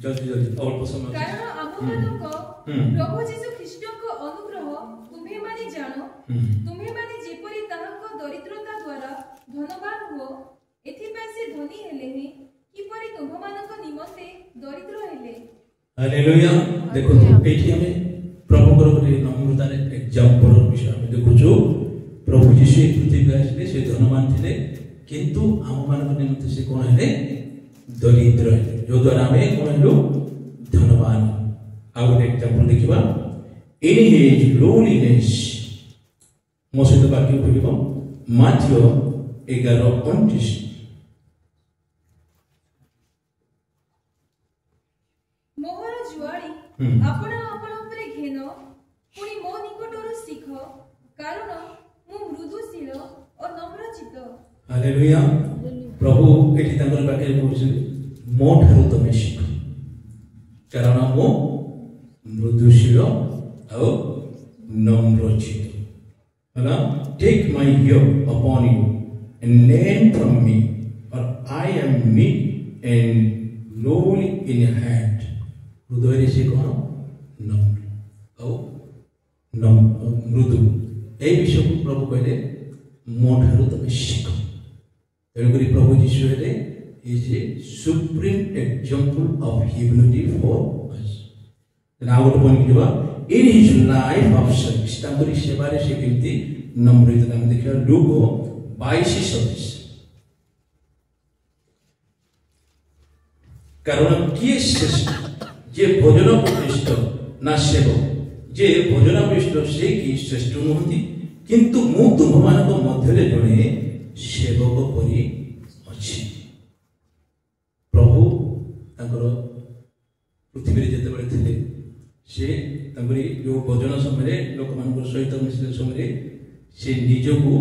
S1: जल्दी अल्प समय
S3: कारण आमମାନଙ୍କ प्रभु यीशु ख्रीष्टଙ୍କ अनुग्रह तुम्हे माने जानो तुम्हे माने जेपरि ताहाଙ୍କ दरिद्रता द्वारा धनवान हो एथिपय से धनी हेले ही किपरि तुम्हମାନଙ୍କ निमंते दरिद्र हेले
S1: हालेलुया देखो एठी हमें प्रभु को नम्रता रे एग्जांपल विषय हम देखुछु प्रभु यीशु पृथ्वी आइले से धनवान थिले किंतु हम मानक निमित्त से कोन हेले दरिद्र जो द्वारा हमें कोन हेलो धनवान आउ एग्जांपल देखिबा इन हिज लोलीनेस मोसे तो वाक्य पढिबो माथ्यू 11:29
S3: मोहर जुआड़ी आपण आपण उपरे घेन पुनी मो निकटरो सिख कारण मु मृदुशील और नम्रचित्त
S1: हालेलुया प्रभु एठी तांकर पाखे कहउछन मो ठारू तमे शिख कारण मो मृदुशील और नम्रचित है take my yoke upon you and learn from me for I am meek and lowly in heart हृदय रे से कोन नम्र और मृदु ए विषय को प्रभु कहले मो ठारू तमे शिख तेणुकरी प्रभु यीशु हेले is a supreme example of humility for us ना गोटे पॉइंट किबा in his life of service तांकरी सेवा रे से केमती नम्रता हम देखिया लूक 22:27 कारण किए श्रेष्ठ जे भोजन प्रतिष्ठ ना सेवक जे भोजन प्रतिष्ठ से कि श्रेष्ठ नहति किंतु मु तुम मानक मध्यरे जणे सेवक परि अछि प्रभु तांकर पृथ्वी रे जते बळे थिले से तांकरी जो भोजन समय लोक मान सहित मिश्र समय से निजको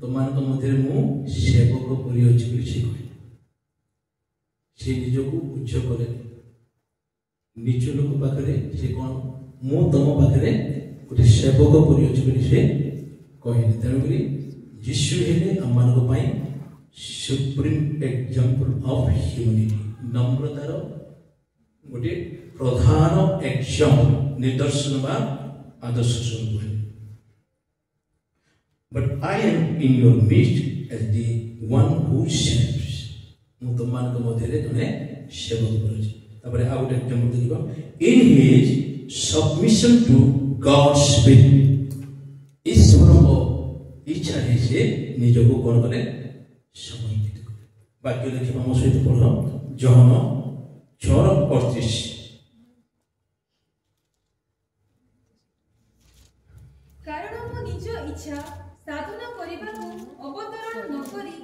S1: तुम मानक मध्यरे मु सेवक परि अछि बोली से कहे से निजको उच्च करे निज लोक पाखरे से कोन मु तुम पाखरे गोटे सेवक परि अछि बोली से कहे तेणुकरी यीशु हेले आमान को पाई सुप्रीम एग्जांपल ऑफ ह्यूमैनिटी नम्रतार गोटे प्रधान एग्जांपल निदर्शन बा आदर्श स्वरूप है but I am in your midst as the one who serves मु तुमान को मध्यरे जने सेवक करछि तापर आ गोटे एग्जांपल देखिबा in his submission to God's will ईश्वर को इच्छा है से निजको कोन करे समर्पित करे वाक्य देखिबा मो सहित पढो जहन 6:38
S3: कारण मो निज इच्छा साधन करिबाकू अवतरण न करी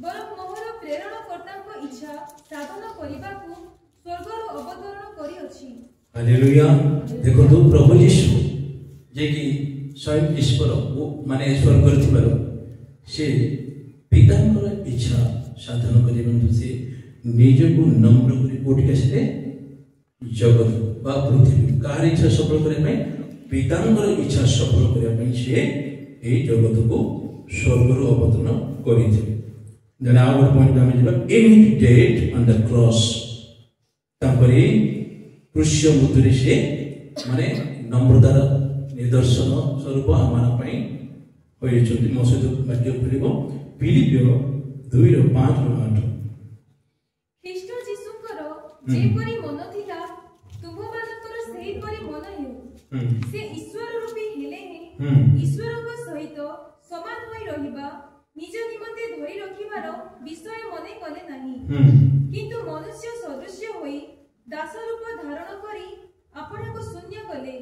S3: बरं मोहर प्रेरणकर्ताଙ୍କ इच्छा साधन करिबाकू स्वर्गरु अवतरण करी अछि
S1: हालेलुया देखो तो प्रभु यीशु जे कि स्वयं ईश्वर वो माने स्वर्ग करथिबार से पितांकर इच्छा साधन करिबन से निजको नम्र करी कोठी आसे जगत बा पृथ्वी कार इच्छा सफल करे पई पितांकर इच्छा सफल करे पई से ए जगत को स्वर्ग रो अवतरण करिथे जना आवर पॉइंट हम जेबा in death on the cross तापरे क्रूस्य मृत्यु से माने नम्रतार निदर्शन स्वरूप आमान पई होय छथि मो सहित वाक्य पढिबो फिलिपियो 2:5-8
S3: ख्रीष्ट जीशुଙ୍କର जेपरि मन थिला तुमମାନଙ୍କର ସେହି ପରି ମନ ହେଉ ସେ ଈଶ୍ୱର ରୂପୀ ହେଲେ ଈଶ୍ୱରଙ୍କ ସହିତ ସମାନ ହୋଇ ରହିବା ନିଜ ନିମନ୍ତେ ଧରି ରଖିବାର ବିଷୟ ମନେ କଲେ ନାହିଁ କିନ୍ତୁ ମନୁଷ୍ୟ ସଦୃଶ୍ୟ ହୋଇ ଦାସ ରୂପ ଧାରଣ କରି ଆପଣଙ୍କୁ ଶୂନ୍ୟ କଲେ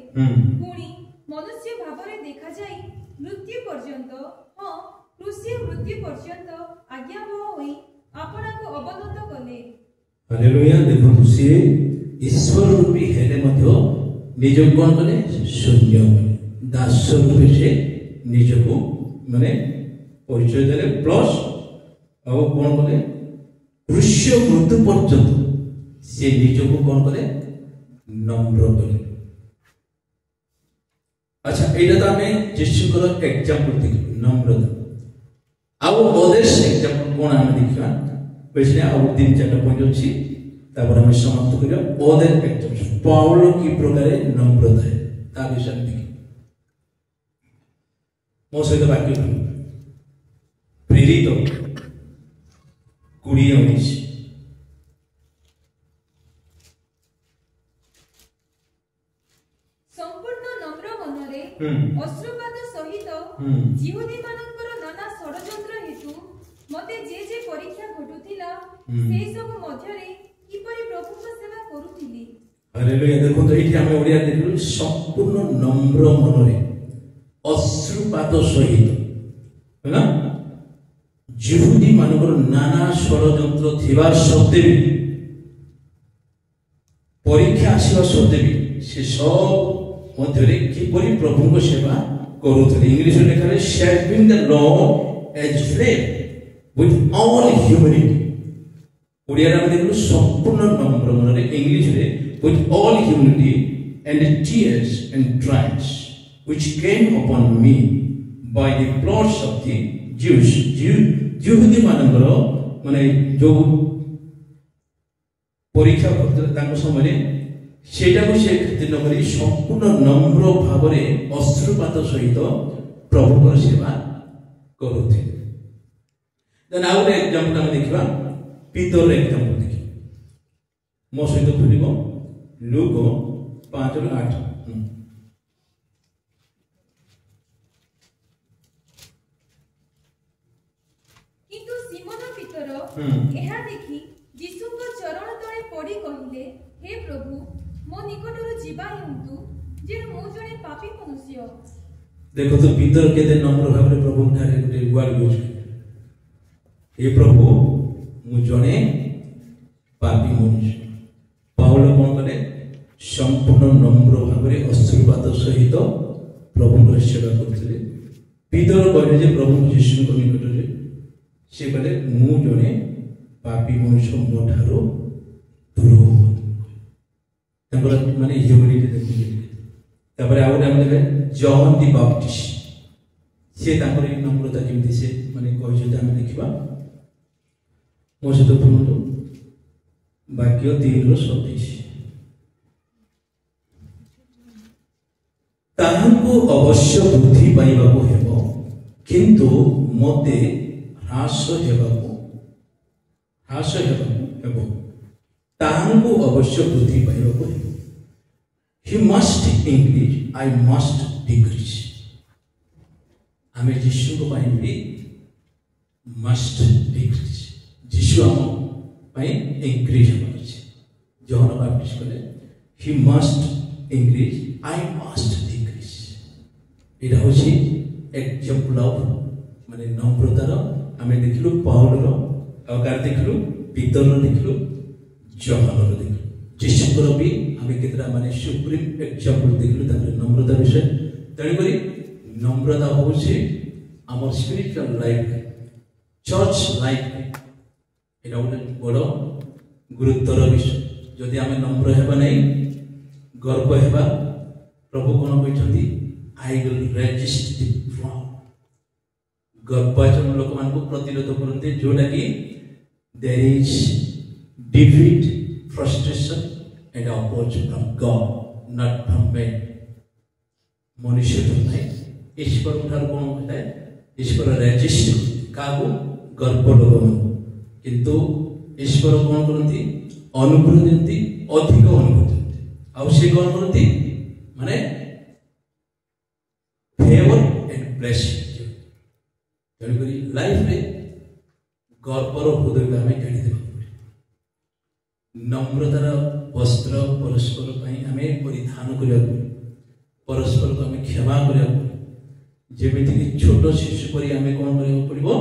S3: ପୁଣି मनुष्य भावरे देखा जाई मृत्यु पर्यंत हां क्रूसीय मृत्यु पर्यंत आज्ञावह होई आपना को अवनत कले
S1: हालेलुया देखो से ईश्वर रूपी हेले मध्य निज कोन कले शून्य दास रूपी से निज को माने परिचय देले प्लस और कोन कले क्रूसीय मृत्यु पर्यंत से निज को कोन कले नम्र कले अच्छा एटा तो हमें यीशुकर एग्जांपल देखि नम्रता आउ ओदेश एग्जांपल कोन हम देखिबा बेसले आउ 3-4 पॉइंट अछि तापर हम समाप्त करिया ओदेश एग्जांपल पाउलो की प्रकार नम्रता है ता विषय देखि मो सहित वाक्य प्रेरित 20:19
S3: अश्रुपात सहित जिहुदी मानकर नाना षडयंत्र हेतु मते जे जे परीक्षा घटुथिला से सब मध्यरे किपरि प्रभुक सेवा करूथिली
S1: हालेलुया देखो तो एठी हम ओडिया देखलु संपूर्ण नम्र मनरे अश्रुपात सहित है ना जिहुदी मानकर नाना षडयंत्र थिबा सत्ते भी परीक्षा आसीबा सत्ते भी से सब मध्यरे किपरि प्रभु को सेवा करूथले इंग्लिश में लिखा है serving the Lord as friend with all humility. Odia रे देखो संपूर्ण नम्र मनरे इंग्लिश रे with all humility and tears and trials which came upon me by the plots of the Jews. Jews मानकर माने जो परीक्षा करते तांको समय सेटा को से खातिर नकरी संपूर्ण नम्र भावरे अश्रुपात सहित प्रभुकर सेवा करुथे। देन आउ एग्जांपल हम देखिबा पीतर एग्जांपल देखि मो सहित खुलिबो लूक 5:8।
S3: किंतु सिमोन पीतर एहा देखि यीशुଙ୍କ चरण तळे पड़ी कहिले, हे प्रभु मो निकटरु जीवा हेतु जे मो जणे पापी मनुष्य।
S1: देखो तो पीतर केते नम्र भाबरे प्रभु ठारे गुटे वर्ड यूज करे, हे प्रभु मु जणे पापी मनुष्य। पाउल कोन करे संपूर्ण नम्र भाबरे अश्रुपात सहित प्रभुଙ୍କର सेवा करथिले। पीतर कहले जे प्रभु यीशुଙ୍କ निकटरे से कहले मु जणे पापी मनुष्य मो ठारो दूर हो। तंबर माने ह्यूमिलिटी देखि तापर आउ नाम देबे जॉन द बैप्टिस्ट। से तापर नम्रता जेमति से माने कहै जे हम देखिबा मो सहित पढु वाक्य 3:27। ताहाको अवश्य बुद्धि पाइबाको हेबो, किंतु मते ह्रास हेबाको हेबो। ताहाको अवश्य बुद्धि पाइबाको हेबो। He must increase, I must decrease. हमें यीशु को पाइन भी must decrease. यीशु हम पाइन increase हम करछे। जॉन बैप्टिस्ट कहले he must increase, I must decrease. एटा होछि एग्जांपल ऑफ माने नम्रतार हमें देखिलु पाउलर अकार देखिलु पीतर देखिलु जॉनर देखिलु। यीशुଙ୍କର भी हमें केतरा माने सुप्रीम एग्जांपल देखिलु तापर नम्रता विषय। तणी करी नम्रता होछि हमर स्पिरिचुअल लाइफ चर्च लाइफ एटा उते बड़ गुरुत्वर विषय। जदि हमें नम्र हेबा नै गर्व हेबा प्रभु कोन कहछथि I will resist the proud. गर्वचन लोक मान को प्रतिरोध करते जोटा कि there is defeat frustration and opposite from God, not from man. मनुष्य तो नहीं ईश्वर उठार कौन होता है ईश्वर रेजिस्ट कागु गर्व लोग किंतु ईश्वर कौन करती अनुग्रह देती अधिक अनुग्रह देती आउ से कौन करती माने फेवर एंड ब्लेसिंग। तेणुकरी लाइफ रे गर्वर हृदय को आम जानी देवा नम्रतार वस्त्र परस्पर आमे परिधान करिया परस्पर को आमे क्षमा करिया जेमिति कि छोट शिशु परि आमे कोन करिया पड़िबो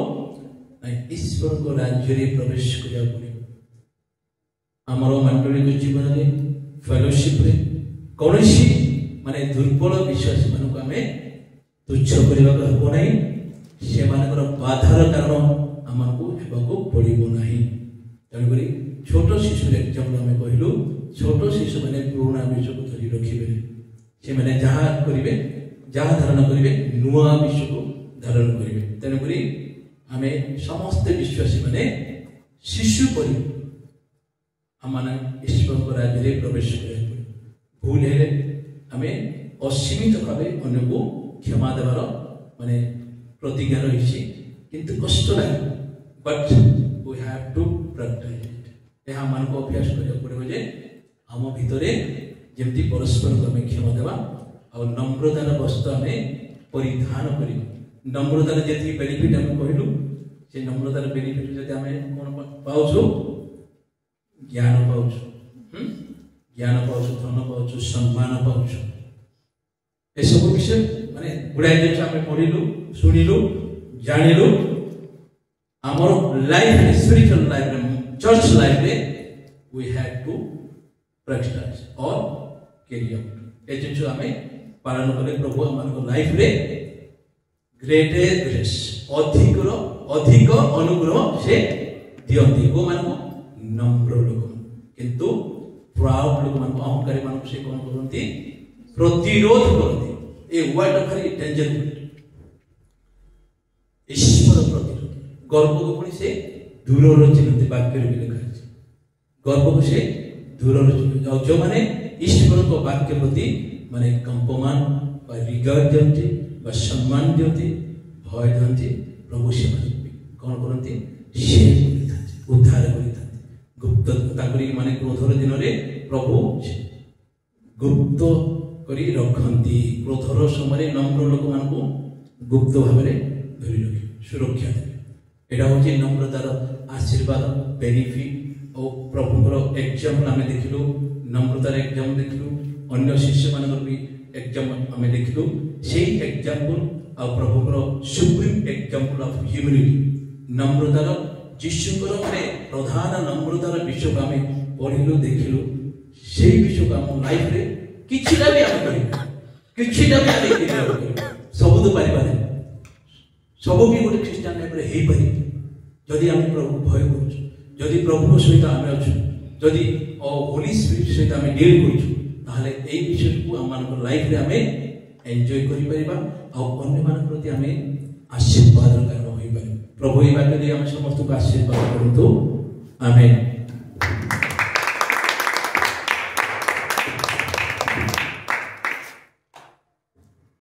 S1: ईश्वर को राज्य रे प्रवेश करिया पड़िबो। हमर मंडली को जीवन रे फेलोशिप रे कोनसी माने दुर्बल विश्वासी मन को आमे तुच्छ करिया हबो नै से मानकर बाधार कारण हमको हेबाको पड़िबो नाही। तनि करी छोट शिशु एग्जांपल हमें कहलु छोट शिशु माने पुराना विषय को धरी रखिबे से माने जहाँ करिवे जहाँ धारण करिवे नुआ विषय को धारण करिवे। तेनु करी हमें समस्त विश्वासी माने शिशु परि हमने ईश्वर को राज्य रे प्रवेश करे। भूल हेले हमें असीमित भावे अन्य को क्षमा देवार माने प्रतिज्ञा रही किंतु कष्ट लागे but we have to practise यह मान को अभ्यास करिया पड़े जे हम भितरे जेमती परस्पर को हमें क्षमा देवा और नम्रतार वस्त्र हमें परिधान करी। नम्रतार जेति बेनिफिट हम कहलु से नम्रतार बेनिफिट जदि हमें कोन पाउछु ज्ञान पाउछु ज्ञान पाउछु धन पाउछु सम्मान पाउछु ए सब विषय माने गुडाई जे हमें पढिलु सुनिलु जानिलु हमर life spiritual life church life रे वी हैव टू प्रैक्टिस और कैरी आउट ए जिंस हमें पालन करे प्रभु हमन को लाइफ रे ग्रेटर ग्रेस अधिक रो अधिक अनुग्रह से दियंती को मानको नम्र लोक किंतु प्राउड लोक मानको अहंकारी मानको से कोन करंती प्रतिरोध करंती ए वर्ड खाली डेंजर ईश्वर प्रतिरोध गर्व को पुणी से दूर चिन्हती वाक्य भी लिखा है गर्व को से दूर जो माने ईश्वर को वाक्य प्रति माने कंपमान रिगार्ड दियंती सम्मान दियंती भय दियंती प्रभु से कौन करती उद्धार कर गुप्त माने क्रोधर दिन में प्रभु गुप्त करी रखती क्रोधर समय नम्र लोक मान गुप्त भाव धरी रखी सुरक्षा देवे यहाँ हूँ नम्रतार आशीर्वाद बेनिफिट और प्रभुर एग्जाम्पल आम देखिलु नम्रतार एग्जाम देखिलु अन्य शिष्य मान भी एग्जाम आम देखिलु से एग्जाम्पल आ प्रभुर सुप्रीम एग्जाम्पल ऑफ ह्यूमिलिटी नम्रतार जीशुकर माने प्रधान नम्रतार विषय को आम पढ़िलु देखिलु से विषय को आम लाइफ रे किछिटा भी आम करिबा किछिटा भी आम सब तो पारिबा नै सब भी गोटे ख्रीस्टान लाइफ रे हेई पारि जदि आम प्रभु भय करू जदि प्रभु सहित आम अच्छु जदि होली स्पिरिट सहित आम डील करू ताहले एई विषय को आम मानक लाइफ रे आम एन्जॉय करि परिबा आ अन्य मान प्रति आम आशीर्वाद कारण होई पारि प्रभु ये वाक्य दे हम समस्त को आशीर्वाद करतु आमेन।